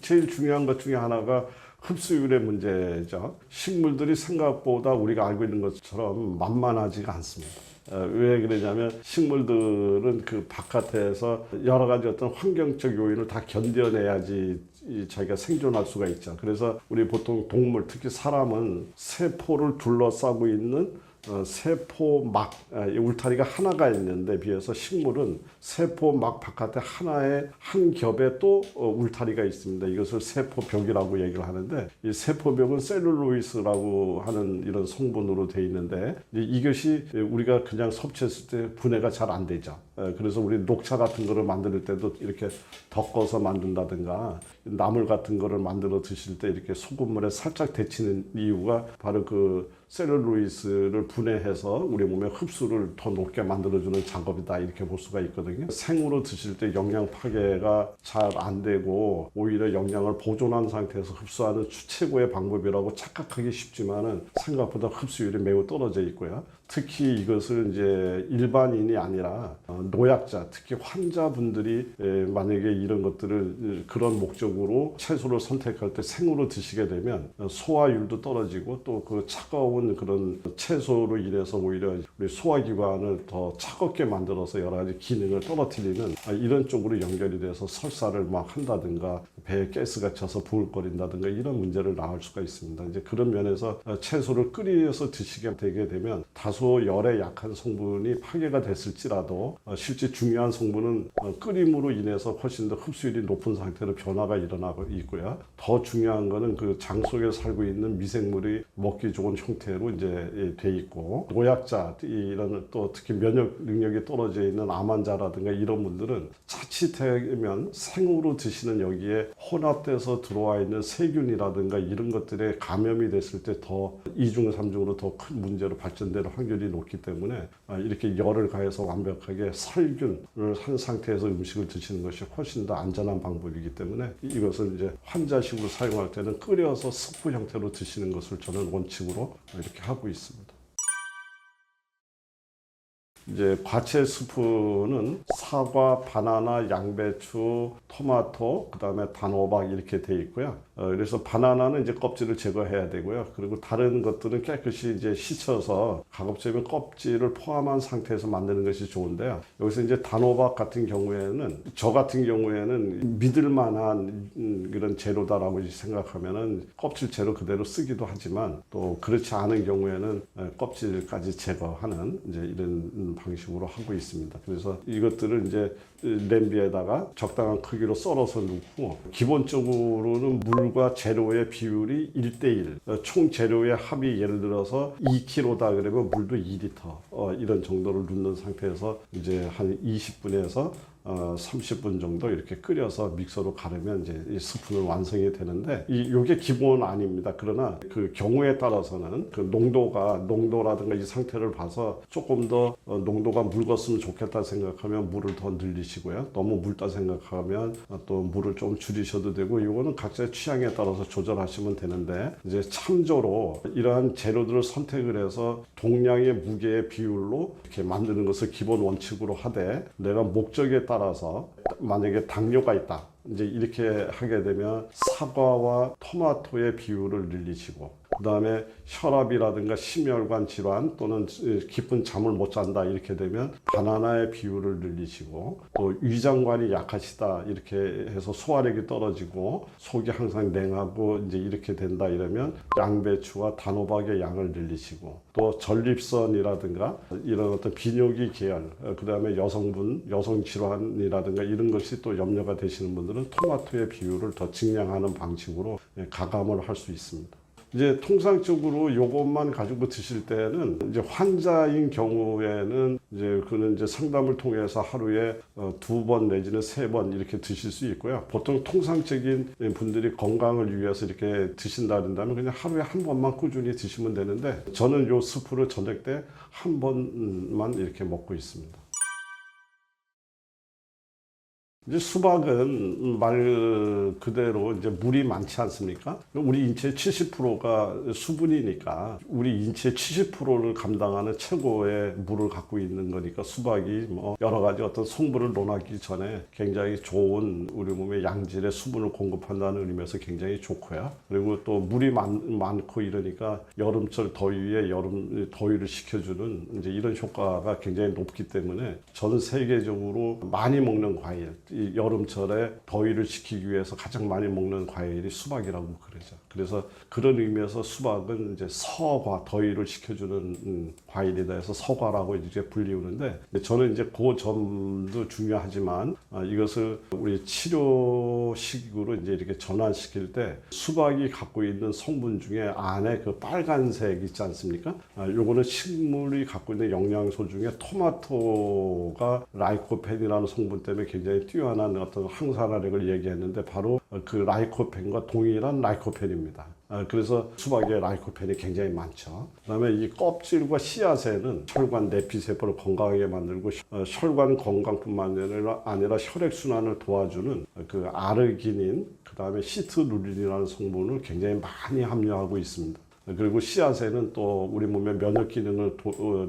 제일 중요한 것 중에 하나가 흡수율의 문제죠. 식물들이 생각보다 우리가 알고 있는 것처럼 만만하지가 않습니다. 왜 그러냐면 식물들은 그 바깥에서 여러 가지 어떤 환경적 요인을 다 견뎌내야지 자기가 생존할 수가 있죠. 그래서 우리 보통 동물, 특히 사람은 세포를 둘러싸고 있는 세포막, 울타리가 하나가 있는데 비해서 식물은 세포막 바깥에 하나의 한 겹에 또 울타리가 있습니다. 이것을 세포벽이라고 얘기를 하는데, 이 세포벽은 셀룰로이스라고 하는 이런 성분으로 되어 있는데, 이것이 우리가 그냥 섭취했을 때 분해가 잘 안 되죠. 그래서 우리 녹차 같은 거를 만들 때도 이렇게 덮어서 만든다든가, 나물 같은 거를 만들어 드실 때 이렇게 소금물에 살짝 데치는 이유가 바로 그 셀룰로이스를 분해해서 우리 몸의 흡수를 더 높게 만들어주는 작업이다, 이렇게 볼 수가 있거든요. 생으로 드실 때 영양 파괴가 잘 안 되고 오히려 영양을 보존한 상태에서 흡수하는 최고의 방법이라고 착각하기 쉽지만은 생각보다 흡수율이 매우 떨어져 있고요. 특히 이것을 이제 일반인이 아니라 노약자, 특히 환자분들이 만약에 이런 것들을 그런 목적으로 채소를 선택할 때 생으로 드시게 되면 소화율도 떨어지고, 또 그 차가운 그런 채소로 인해서 오히려 우리 소화기관을 더 차갑게 만들어서 여러 가지 기능을 떨어뜨리는 이런 쪽으로 연결이 돼서 설사를 막 한다든가 배에 가스가 차서 부을거린다든가 이런 문제를 낳을 수가 있습니다. 이제 그런 면에서 채소를 끓여서 드시게 되게 되면 다소 열에 약한 성분이 파괴가 됐을지라도 실제 중요한 성분은 끓임으로 인해서 훨씬 더 흡수율이 높은 상태로 변화가 일어나고 있고요. 더 중요한 거는 그 장 속에 살고 있는 미생물이 먹기 좋은 형태로 이제 돼 있고, 노약자, 이런 또 특히 면역 능력이 떨어져 있는 암 환자라든가 이런 분들은 자칫하면 생으로 드시는 여기에 혼합돼서 들어와 있는 세균이라든가 이런 것들에 감염이 됐을 때 더 2중, 3중으로 더 큰 문제로 발전될 확률이 높기 때문에 이렇게 열을 가해서 완벽하게 살균을 한 상태에서 음식을 드시는 것이 훨씬 더 안전한 방법이기 때문에 이것을 이제 환자식으로 사용할 때는 끓여서 스프 형태로 드시는 것을 저는 원칙으로 이렇게 하고 있습니다. 이제 과채 스프는 사과, 바나나, 양배추, 토마토, 그다음에 단호박 이렇게 돼 있고요. 그래서 바나나는 이제 껍질을 제거해야 되고요. 그리고 다른 것들은 깨끗이 이제 씻어서 가급적이면 껍질을 포함한 상태에서 만드는 것이 좋은데요. 여기서 이제 단호박 같은 경우에는 저 같은 경우에는 믿을 만한 그런 재료다라고 생각하면은 껍질 재료 그대로 쓰기도 하지만 또 그렇지 않은 경우에는 껍질까지 제거하는 이제 이런 방식으로 하고 있습니다. 그래서 이것들을 이제 냄비에다가 적당한 크기로 썰어서 넣고 기본적으로는 물과 재료의 비율이 1대1 총 재료의 합이 예를 들어서 2kg다 그러면 물도 2리터 이런 정도를 넣는 상태에서 이제 한 20분에서 30분 정도 이렇게 끓여서 믹서로 가르면 이제 이 스프는 완성이 되는데 이게 기본 아닙니다. 그러나 그 경우에 따라서는 그 농도라든가 이 상태를 봐서 조금 더 농도가 묽었으면 좋겠다 생각하면 물을 더 늘리시고요. 너무 묽다 생각하면 또 물을 좀 줄이셔도 되고 이거는 각자의 취향에 따라서 조절하시면 되는데 이제 참조로 이러한 재료들을 선택을 해서 동량의 무게의 비율로 이렇게 만드는 것을 기본 원칙으로 하되 내가 목적에 따라서 만약에 당뇨가 있다 이제 이렇게 하게 되면 사과와 토마토의 비율을 늘리시고 그 다음에 혈압이라든가 심혈관 질환 또는 깊은 잠을 못 잔다 이렇게 되면 바나나의 비율을 늘리시고 또 위장관이 약하시다 이렇게 해서 소화력이 떨어지고 속이 항상 냉하고 이제 이렇게 된다 이러면 양배추와 단호박의 양을 늘리시고 또 전립선이라든가 이런 어떤 비뇨기 계열 그 다음에 여성 질환이라든가 이런 것이 또 염려가 되시는 분들은 토마토의 비율을 더 증량하는 방식으로 가감을 할 수 있습니다. 이제 통상적으로 이것만 가지고 드실 때는 이제 환자인 경우에는 이제 그는 이제 상담을 통해서 하루에 2번 내지는 3번 이렇게 드실 수 있고요. 보통 통상적인 분들이 건강을 위해서 이렇게 드신다 그런다면 그냥 하루에 한 번만 꾸준히 드시면 되는데 저는 요 스프를 저녁 때 한 번만 이렇게 먹고 있습니다. 이제 수박은 말 그대로 이제 물이 많지 않습니까? 우리 인체의 70%가 수분이니까 우리 인체의 70%를 감당하는 최고의 물을 갖고 있는 거니까 수박이 뭐 여러 가지 어떤 성분을 논하기 전에 굉장히 좋은 우리 몸에 양질의 수분을 공급한다는 의미에서 굉장히 좋고요. 그리고 또 물이 많고 이러니까 여름철 더위에 여름 더위를 식혀주는 이제 이런 효과가 굉장히 높기 때문에 전 세계적으로 많이 먹는 과일 이 여름철에 더위를 식히기 위해서 가장 많이 먹는 과일이 수박이라고 그러죠. 그래서 그런 의미에서 수박은 이제 서과 더위를 식혀주는 과일이다 해서 서과라고 이제 불리우는데 저는 이제 그 점도 중요하지만 이것을 우리 치료식으로 이제 이렇게 전환시킬 때 수박이 갖고 있는 성분 중에 안에 그 빨간색 있지 않습니까? 요거는 식물이 갖고 있는 영양소 중에 토마토가 라이코펜이라는 성분 때문에 굉장히 뛰어난 어떤 항산화력을 얘기했는데 바로 그 라이코펜과 동일한 라이코펜입니다. 그래서 수박에 라이코펜이 굉장히 많죠. 그 다음에 이 껍질과 씨앗에는 혈관 내피세포를 건강하게 만들고 혈관 건강뿐만 아니라 혈액순환을 도와주는 그 아르기닌, 그 다음에 시트루린이라는 성분을 굉장히 많이 함유하고 있습니다. 그리고 씨앗에는 또 우리 몸의 면역 기능을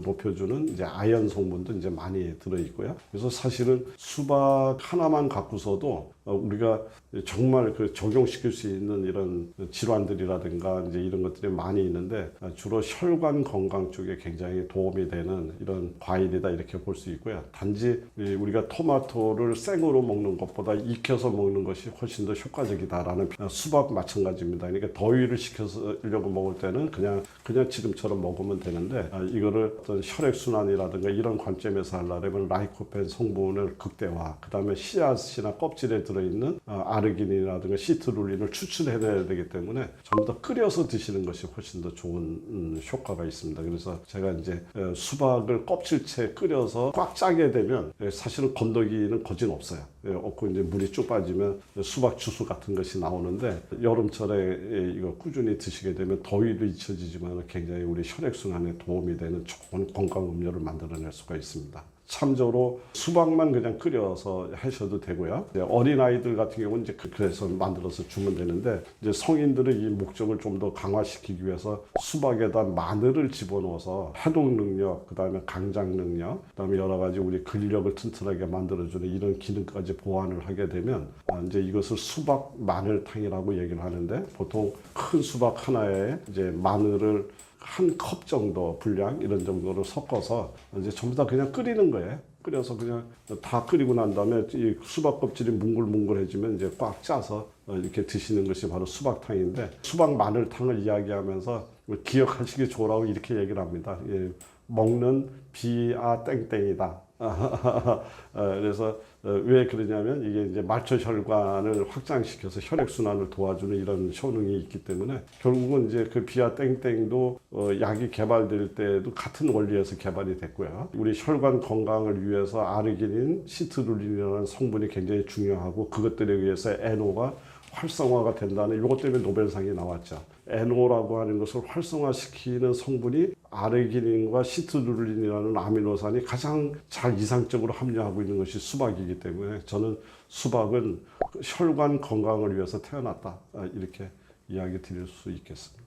높여주는 이제 아연 성분도 이제 많이 들어 있고요. 그래서 사실은 수박 하나만 갖고서도 우리가 정말 그 적용시킬 수 있는 이런 질환들이라든가 이제 이런 것들이 많이 있는데 주로 혈관 건강 쪽에 굉장히 도움이 되는 이런 과일이다 이렇게 볼 수 있고요. 단지 우리가 토마토를 생으로 먹는 것보다 익혀서 먹는 것이 훨씬 더 효과적이다라는 수박 마찬가지입니다. 그러니까 더위를 식혀서려고 먹을 때는 그냥 지금처럼 먹으면 되는데 이거를 어떤 혈액 순환이라든가 이런 관점에서 하려면 라이코펜 성분을 극대화, 그다음에 씨앗이나 껍질에 들어있는 아르기닌이라든가 시트룰린을 추출해내야 되기 때문에 전부 다 끓여서 드시는 것이 훨씬 더 좋은 효과가 있습니다. 그래서 제가 이제 수박을 껍질째 끓여서 꽉 짜게 되면 사실은 건더기는 거진 없어요. 없고 이제 물이 쭉 빠지면 수박 주스 같은 것이 나오는데 여름철에 이거 꾸준히 드시게 되면 더위도 잊혀지지만 굉장히 우리 혈액순환에 도움이 되는 좋은 건강 음료를 만들어낼 수가 있습니다. 참조로 수박만 그냥 끓여서 하셔도 되고요. 어린아이들 같은 경우는 이제 그래서 만들어서 주면 되는데 이제 성인들은 이 목적을 좀 더 강화시키기 위해서 수박에다 마늘을 집어넣어서 해독 능력, 그다음에 강장 능력, 그다음에 여러 가지 우리 근력을 튼튼하게 만들어주는 이런 기능까지 보완을 하게 되면 이제 이것을 수박 마늘탕이라고 얘기를 하는데 보통 큰 수박 하나에 이제 마늘을 한 컵 정도 분량 이런 정도로 섞어서 이제 전부 다 그냥 끓이는 거예요. 끓여서 그냥 다 끓이고 난 다음에 이 수박 껍질이 뭉글뭉글해지면 이제 꽉 짜서 이렇게 드시는 것이 바로 수박탕인데 수박 마늘탕을 이야기하면서 기억하시기 좋으라고 이렇게 얘기를 합니다. 예, 먹는 비아 땡땡이다. 그래서 왜 그러냐면 이게 이제 말초혈관을 확장시켜서 혈액순환을 도와주는 이런 효능이 있기 때문에 결국은 이제 그 비아 땡땡도 약이 개발될 때도 같은 원리에서 개발이 됐고요. 우리 혈관 건강을 위해서 아르기닌, 시트룰린이라는 성분이 굉장히 중요하고 그것들에 의해서 NO가 활성화가 된다는 이것 때문에 노벨상이 나왔죠. NO라고 하는 것을 활성화시키는 성분이 아르기닌과 시트룰린이라는 아미노산이 가장 잘 이상적으로 함유하고 있는 것이 수박이기 때문에 저는 수박은 혈관 건강을 위해서 태어났다 이렇게 이야기 드릴 수 있겠습니다.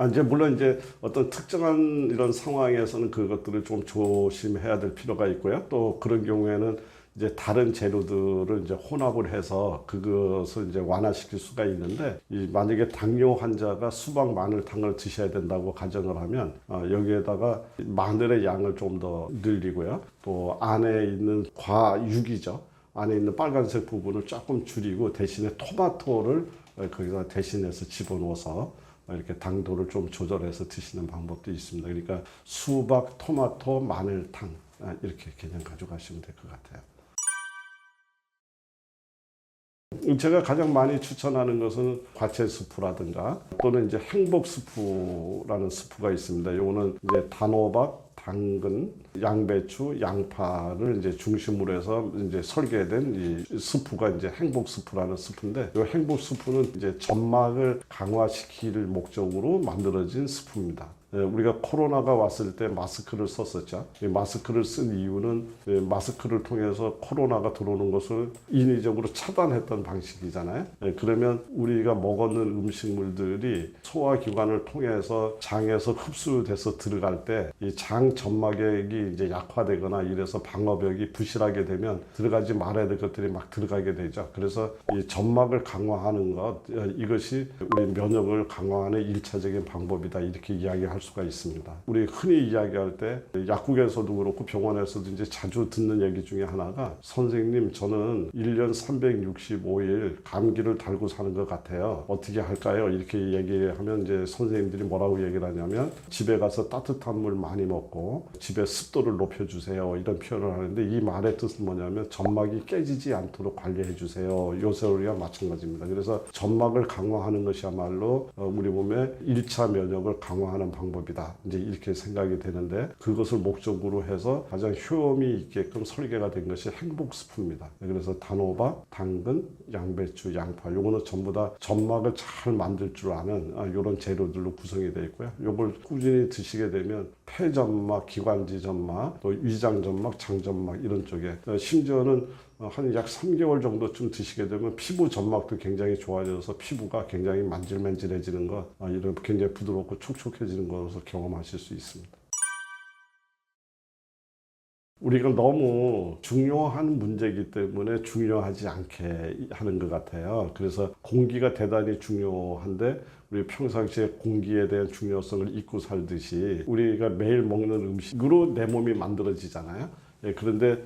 이제 물론 이제 어떤 특정한 이런 상황에서는 그것들을 좀 조심해야 될 필요가 있고요. 또 그런 경우에는 이제 다른 재료들을 이제 혼합을 해서 그것을 이제 완화시킬 수가 있는데 만약에 당뇨 환자가 수박 마늘탕을 드셔야 된다고 가정을 하면 여기에다가 마늘의 양을 좀 더 늘리고요. 또 안에 있는 과육이죠. 안에 있는 빨간색 부분을 조금 줄이고 대신에 토마토를 거기다 대신해서 집어넣어서 이렇게 당도를 좀 조절해서 드시는 방법도 있습니다. 그러니까 수박, 토마토, 마늘탕 이렇게 그냥 가져가시면 될 것 같아요. 제가 가장 많이 추천하는 것은 과채 스프라든가 또는 이제 행복 스프라는 스프가 있습니다. 요거는 이제 단호박, 당근, 양배추, 양파를 이제 중심으로 해서 이제 설계된 이 스프가 이제 행복 스프라는 스프인데, 이 행복 스프는 이제 점막을 강화시킬 목적으로 만들어진 스프입니다. 우리가 코로나가 왔을 때 마스크를 썼었죠. 마스크를 쓴 이유는 마스크를 통해서 코로나가 들어오는 것을 인위적으로 차단했던 방식이잖아요. 그러면 우리가 먹었는 음식물들이 소화기관을 통해서 장에서 흡수돼서 들어갈 때 이 장 점막액이 이제 약화되거나 이래서 방어벽이 부실하게 되면 들어가지 말아야 될 것들이 막 들어가게 되죠. 그래서 이 점막을 강화하는 것, 이것이 우리 면역을 강화하는 1차적인 방법이다, 이렇게 이야기할 수가 있습니다. 우리 흔히 이야기할 때 약국에서도 그렇고 병원에서도 이제 자주 듣는 얘기 중에 하나가, 선생님 저는 1년 365일 감기를 달고 사는 것 같아요. 어떻게 할까요? 이렇게 얘기하면 이제 선생님들이 뭐라고 얘기를 하냐면, 집에 가서 따뜻한 물 많이 먹고 집에 습도를 높여주세요, 이런 표현을 하는데, 이 말의 뜻은 뭐냐면 점막이 깨지지 않도록 관리해 주세요. 요소리와 마찬가지입니다. 그래서 점막을 강화하는 것이야말로 우리 몸의 1차 면역을 강화하는 방법이다, 이제 이렇게 생각이 되는데, 그것을 목적으로 해서 가장 효험이 있게끔 설계가 된 것이 행복 스프입니다. 그래서 단호박, 당근, 양배추, 양파, 요거는 전부 다 점막을 잘 만들 줄 아는 이런 재료들로 구성이 되어 있고요. 요걸 꾸준히 드시게 되면 폐점막, 기관지 점막, 또 위장 점막, 장 점막 이런 쪽에, 심지어는 한 약 3개월 정도쯤 드시게 되면 피부 점막도 굉장히 좋아져서 피부가 굉장히 만질만질해지는 것, 이런 굉장히 부드럽고 촉촉해지는 것을 경험하실 수 있습니다. 우리가 너무 중요한 문제이기 때문에 중요하지 않게 하는 것 같아요. 그래서 공기가 대단히 중요한데, 우리 평상시에 공기에 대한 중요성을 잊고 살듯이 우리가 매일 먹는 음식으로 내 몸이 만들어지잖아요. 그런데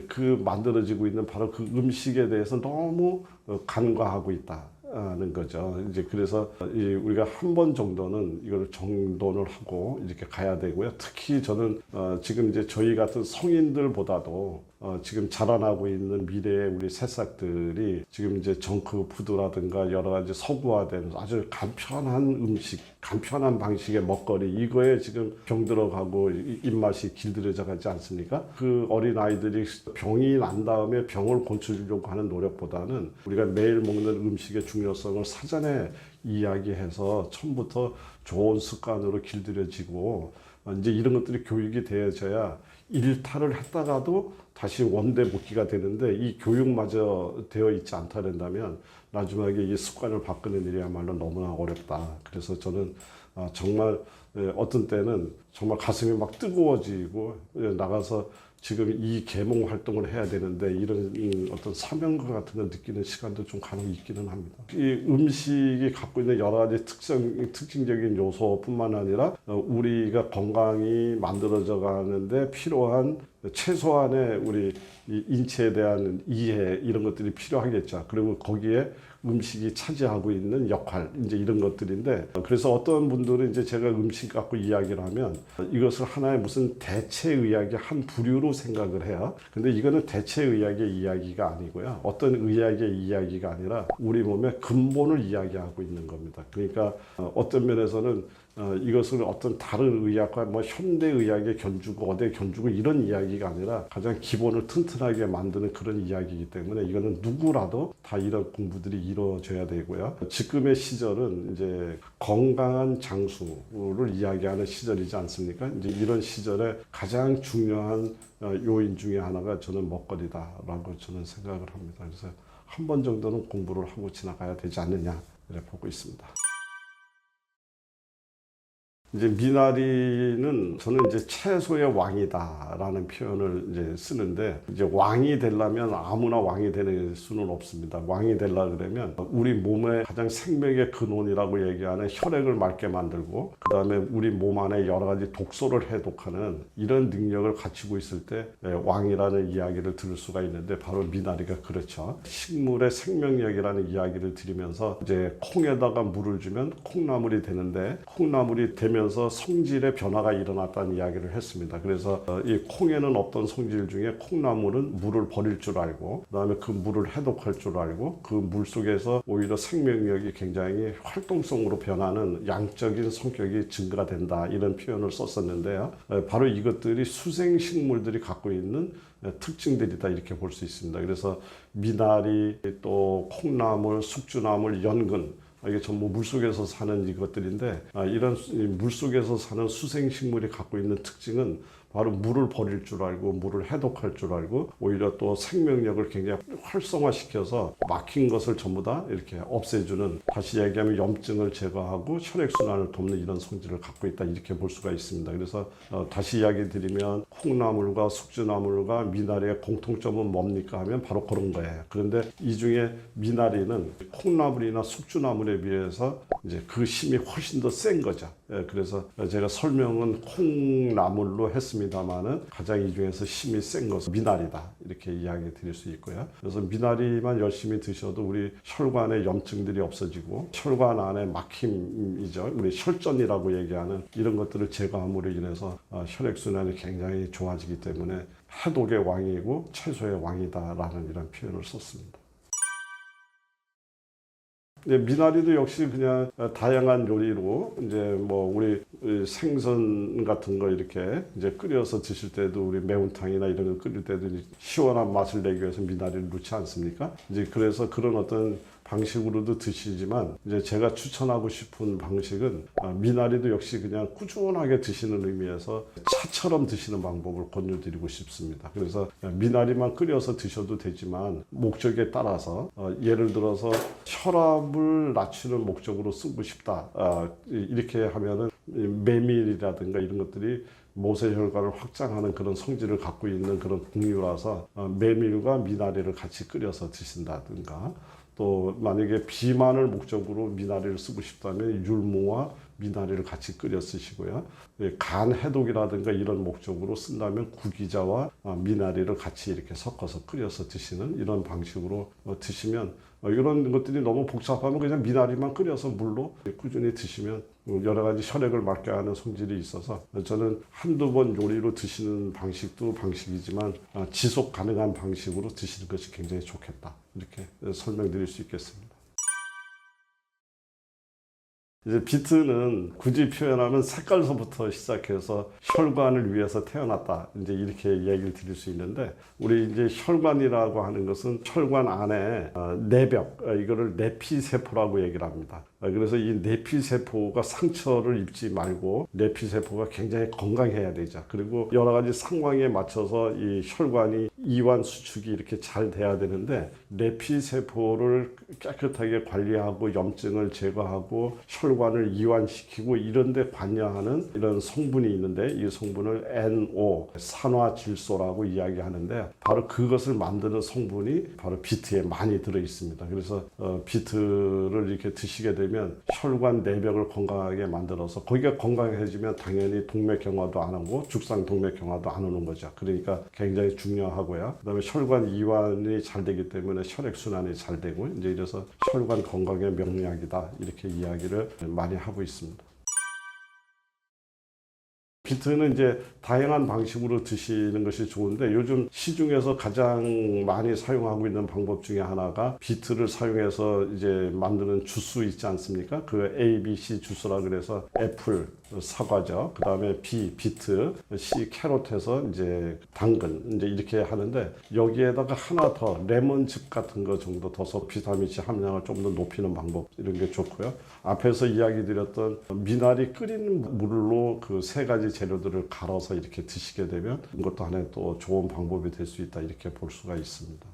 그 만들어지고 있는 바로 그 음식에 대해서 너무 간과하고 있다는 거죠. 이제 그래서 우리가 한 번 정도는 이걸 정돈을 하고 이렇게 가야 되고요. 특히 저는 지금 이제 저희 같은 성인들보다도 지금 자라나고 있는 미래의 우리 새싹들이 지금 이제 정크푸드라든가 여러 가지 서구화된 아주 간편한 음식, 간편한 방식의 먹거리 이거에 지금 병들어가고 입맛이 길들여져 가지 않습니까? 그 어린 아이들이 병이 난 다음에 병을 고치려고 하는 노력보다는 우리가 매일 먹는 음식의 중요성을 사전에 이야기해서 처음부터 좋은 습관으로 길들여지고 이제 이런 것들이 교육이 되어져야 일탈을 했다가도 다시 원대 복귀가 되는데 이 교육마저 되어 있지 않다 된다면 나중에 이 습관을 바꾸는 일이야말로 너무나 어렵다. 그래서 저는 정말 어떤 때는 정말 가슴이 막 뜨거워지고 나가서 지금 이 계몽 활동을 해야 되는데 이런 어떤 사명감 같은 걸 느끼는 시간도 좀 간혹 있기는 합니다. 이 음식이 갖고 있는 여러 가지 특징적인 요소뿐만 아니라 우리가 건강히 만들어져 가는데 필요한 최소한의 우리 인체에 대한 이해 이런 것들이 필요하겠죠. 그리고 거기에 음식이 차지하고 있는 역할 이제 이런 것들인데 그래서 어떤 분들은 이제 제가 음식 갖고 이야기를 하면 이것을 하나의 무슨 대체 의학의 한 부류로 생각을 해요. 근데 이거는 대체 의학의 이야기가 아니고요. 어떤 의학의 이야기가 아니라 우리 몸의 근본을 이야기하고 있는 겁니다. 그러니까 어떤 면에서는 이것을 어떤 다른 의학과 뭐 현대 의학에 견주고 어디에 견주고 이런 이야기가 아니라 가장 기본을 튼튼하게 만드는 그런 이야기이기 때문에 이거는 누구라도 다 이런 공부들이 이루어져야 되고요. 지금의 시절은 이제 건강한 장수를 이야기하는 시절이지 않습니까? 이제 이런 시절에 가장 중요한 요인 중에 하나가 저는 먹거리다라고 저는 생각을 합니다. 그래서 한 번 정도는 공부를 하고 지나가야 되지 않느냐 이렇게 보고 있습니다. 이제 미나리는 저는 이제 채소의 왕이다라는 표현을 이제 쓰는데 이제 왕이 되려면 아무나 왕이 되는 수는 없습니다. 왕이 되려 그러면 우리 몸의 가장 생명의 근원이라고 얘기하는 혈액을 맑게 만들고 그 다음에 우리 몸 안에 여러 가지 독소를 해독하는 이런 능력을 갖추고 있을 때 왕이라는 이야기를 들을 수가 있는데 바로 미나리가 그렇죠. 식물의 생명력이라는 이야기를 드리면서 이제 콩에다가 물을 주면 콩나물이 되는데 콩나물이 되면 성질의 변화가 일어났다는 이야기를 했습니다. 그래서 이 콩에는 없던 성질 중에 콩나물은 물을 버릴 줄 알고 그다음에 그 물을 해독할 줄 알고 그 물 속에서 오히려 생명력이 굉장히 활동성으로 변하는 양적인 성격이 증가가 된다 이런 표현을 썼었는데요. 바로 이것들이 수생식물들이 갖고 있는 특징들이다 이렇게 볼 수 있습니다. 그래서 미나리 또 콩나물, 숙주나물, 연근 이게 전부 물속에서 사는 이것들인데 이런 물속에서 사는 수생식물이 갖고 있는 특징은 바로 물을 버릴 줄 알고 물을 해독할 줄 알고 오히려 또 생명력을 굉장히 활성화시켜서 막힌 것을 전부 다 이렇게 없애주는 다시 얘기하면 염증을 제거하고 혈액순환을 돕는 이런 성질을 갖고 있다 이렇게 볼 수가 있습니다. 그래서 다시 이야기 드리면 콩나물과 숙주나물과 미나리의 공통점은 뭡니까 하면 바로 그런 거예요. 그런데 이 중에 미나리는 콩나물이나 숙주나물에 비해서 이제 그 힘이 훨씬 더 센 거죠. 그래서 제가 설명은 콩나물로 했습니다만은 가장 이 중에서 힘이 센 것은 미나리다 이렇게 이야기 드릴 수 있고요. 그래서 미나리만 열심히 드셔도 우리 혈관의 염증들이 없어지고 혈관 안에 막힘이죠. 우리 혈전이라고 얘기하는 이런 것들을 제거함으로 인해서 혈액순환이 굉장히 좋아지기 때문에 해독의 왕이고 채소의 왕이다라는 이런 표현을 썼습니다. 미나리도 역시 그냥 다양한 요리로 이제 뭐 우리 생선 같은 거 이렇게 이제 끓여서 드실 때도 우리 매운탕이나 이런 거 끓일 때도 시원한 맛을 내기 위해서 미나리를 넣지 않습니까? 이제 그래서 그런 어떤 방식으로도 드시지만 이제 제가 추천하고 싶은 방식은 미나리도 역시 그냥 꾸준하게 드시는 의미에서 차처럼 드시는 방법을 권유드리고 싶습니다. 그래서 미나리만 끓여서 드셔도 되지만 목적에 따라서 예를 들어서 혈압을 낮추는 목적으로 쓰고 싶다 이렇게 하면은 메밀이라든가 이런 것들이 모세혈관을 확장하는 그런 성질을 갖고 있는 그런 국류라서 메밀과 미나리를 같이 끓여서 드신다든가 또 만약에 비만을 목적으로 미나리를 쓰고 싶다면 율무와 미나리를 같이 끓여 쓰시고요. 간 해독이라든가 이런 목적으로 쓴다면 구기자와 미나리를 같이 이렇게 섞어서 끓여서 드시는 이런 방식으로 드시면 이런 것들이 너무 복잡하면 그냥 미나리만 끓여서 물로 꾸준히 드시면 여러 가지 혈액을 맑게 하는 성질이 있어서 저는 한두 번 요리로 드시는 방식도 방식이지만 지속 가능한 방식으로 드시는 것이 굉장히 좋겠다. 이렇게 설명드릴 수 있겠습니다. 이제 비트는 굳이 표현하면 색깔서부터 시작해서 혈관을 위해서 태어났다. 이제 이렇게 얘기를 드릴 수 있는데, 우리 이제 혈관이라고 하는 것은 혈관 안에 내벽, 이거를 내피세포라고 얘기를 합니다. 그래서 이 내피세포가 상처를 입지 말고 내피세포가 굉장히 건강해야 되죠. 그리고 여러 가지 상황에 맞춰서 이 혈관이 이완 수축이 이렇게 잘 돼야 되는데, 내피세포를 깨끗하게 관리하고 염증을 제거하고 혈관을 이완시키고 이런 데 관여하는 이런 성분이 있는데, 이 성분을 NO, 산화질소라고 이야기하는데, 바로 그것을 만드는 성분이 바로 비트에 많이 들어 있습니다. 그래서 비트를 이렇게 드시게 되면 혈관 내벽을 건강하게 만들어서, 거기가 건강해지면 당연히 동맥경화도 안 하고 죽상 동맥경화도 안 오는 거죠. 그러니까 굉장히 중요하고요. 그다음에 혈관 이완이 잘 되기 때문에 혈액순환이 잘 되고, 이제 이래서 혈관 건강의 명약이다, 이렇게 이야기를 많이 하고 있습니다. 비트는 이제 다양한 방식으로 드시는 것이 좋은데, 요즘 시중에서 가장 많이 사용하고 있는 방법 중에 하나가 비트를 사용해서 이제 만드는 주스 있지 않습니까? 그 A, B, C 주스라 그래서 애플, 사과죠. 그 다음에 B, 비트, C, 캐럿해서 이제 당근, 이제 이렇게 하는데, 여기에다가 하나 더 레몬즙 같은 거 정도 더서 비타민C 함량을 좀 더 높이는 방법, 이런 게 좋고요. 앞에서 이야기 드렸던 미나리 끓이는 물로 그 세 가지 재료들을 갈아서 이렇게 드시게 되면 이것도 하나의 또 좋은 방법이 될 수 있다, 이렇게 볼 수가 있습니다.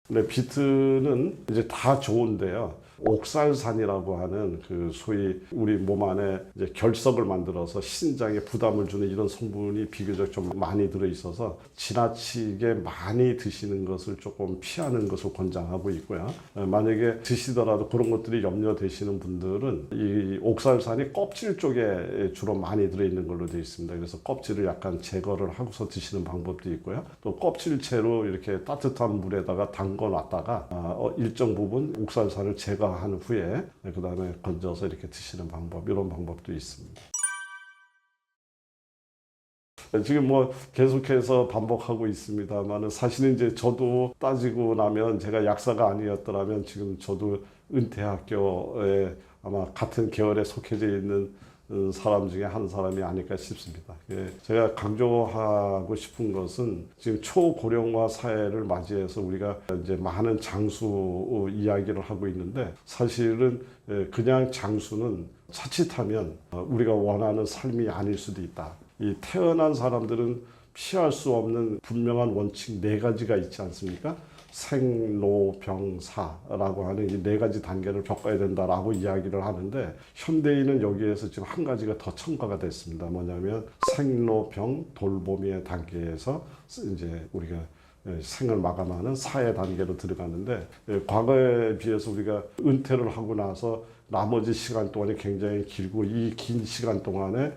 네, 비트는 이제 다 좋은데요. 옥살산이라고 하는 그 소위 우리 몸 안에 이제 결석을 만들어서 신장에 부담을 주는 이런 성분이 비교적 좀 많이 들어 있어서 지나치게 많이 드시는 것을 조금 피하는 것을 권장하고 있고요. 만약에 드시더라도 그런 것들이 염려되시는 분들은 이 옥살산이 껍질 쪽에 주로 많이 들어 있는 걸로 되어 있습니다. 그래서 껍질을 약간 제거를 하고서 드시는 방법도 있고요. 또 껍질채로 이렇게 따뜻한 물에다가 담궈 놨다가 일정 부분 옥살산을 제거한 후에 그 다음에 건져서 이렇게 드시는 방법, 이런 방법도 있습니다. 지금 뭐 계속해서 반복하고 있습니다만, 사실은 이제 저도 따지고 나면 제가 약사가 아니었더라면 지금 저도 은퇴학교에 아마 같은 계열에 속해져 있는 사람 중에 한 사람이 아닐까 싶습니다. 제가 강조하고 싶은 것은 지금 초고령화 사회를 맞이해서 우리가 이제 많은 장수 이야기를 하고 있는데, 사실은 그냥 장수는 자칫하면 우리가 원하는 삶이 아닐 수도 있다. 이 태어난 사람들은 피할 수 없는 분명한 원칙 4가지가 있지 않습니까? 생로병사라고 하는 이 4가지 단계를 겪어야 된다라고 이야기를 하는데, 현대인은 여기에서 지금 한 가지가 더 첨가가 됐습니다. 뭐냐면 생로병 돌보미의 단계에서 이제 우리가 생을 마감하는 사회 단계로 들어가는데, 과거에 비해서 우리가 은퇴를 하고 나서 나머지 시간 동안이 굉장히 길고, 이 긴 시간 동안에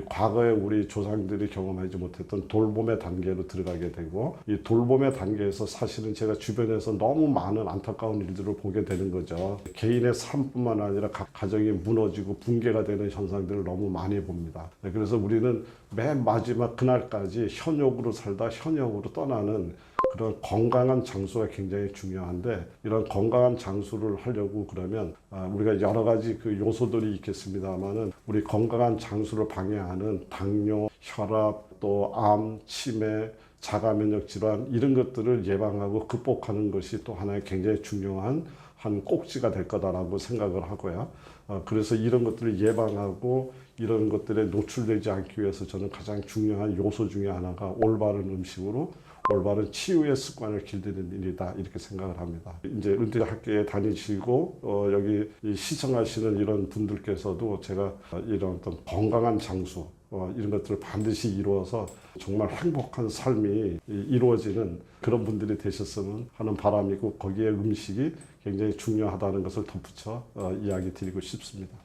과거에 우리 조상들이 경험하지 못했던 돌봄의 단계로 들어가게 되고, 이 돌봄의 단계에서 사실은 제가 주변에서 너무 많은 안타까운 일들을 보게 되는 거죠. 개인의 삶뿐만 아니라 각 가정이 무너지고 붕괴가 되는 현상들을 너무 많이 봅니다. 그래서 우리는 맨 마지막 그날까지 현욕으로 살다 현역으로 떠나는 그런 건강한 장수가 굉장히 중요한데, 이런 건강한 장수를 하려고 그러면 우리가 여러 가지 그 요소들이 있겠습니다만은, 우리 건강한 장수를 방해하는 당뇨, 혈압, 또 암, 치매, 자가면역 질환, 이런 것들을 예방하고 극복하는 것이 또 하나의 굉장히 중요한 한 꼭지가 될 거다라고 생각을 하고요. 그래서 이런 것들을 예방하고 이런 것들에 노출되지 않기 위해서 저는 가장 중요한 요소 중에 하나가 올바른 음식으로 올바른 치유의 습관을 길들이는 일이다 이렇게 생각을 합니다. 이제 은퇴 학교에 다니시고 여기 시청하시는 이런 분들께서도 제가 이런 어떤 건강한 장수 이런 것들을 반드시 이루어서 정말 행복한 삶이 이루어지는 그런 분들이 되셨으면 하는 바람이고 거기에 음식이 굉장히 중요하다는 것을 덧붙여 이야기 드리고 싶습니다.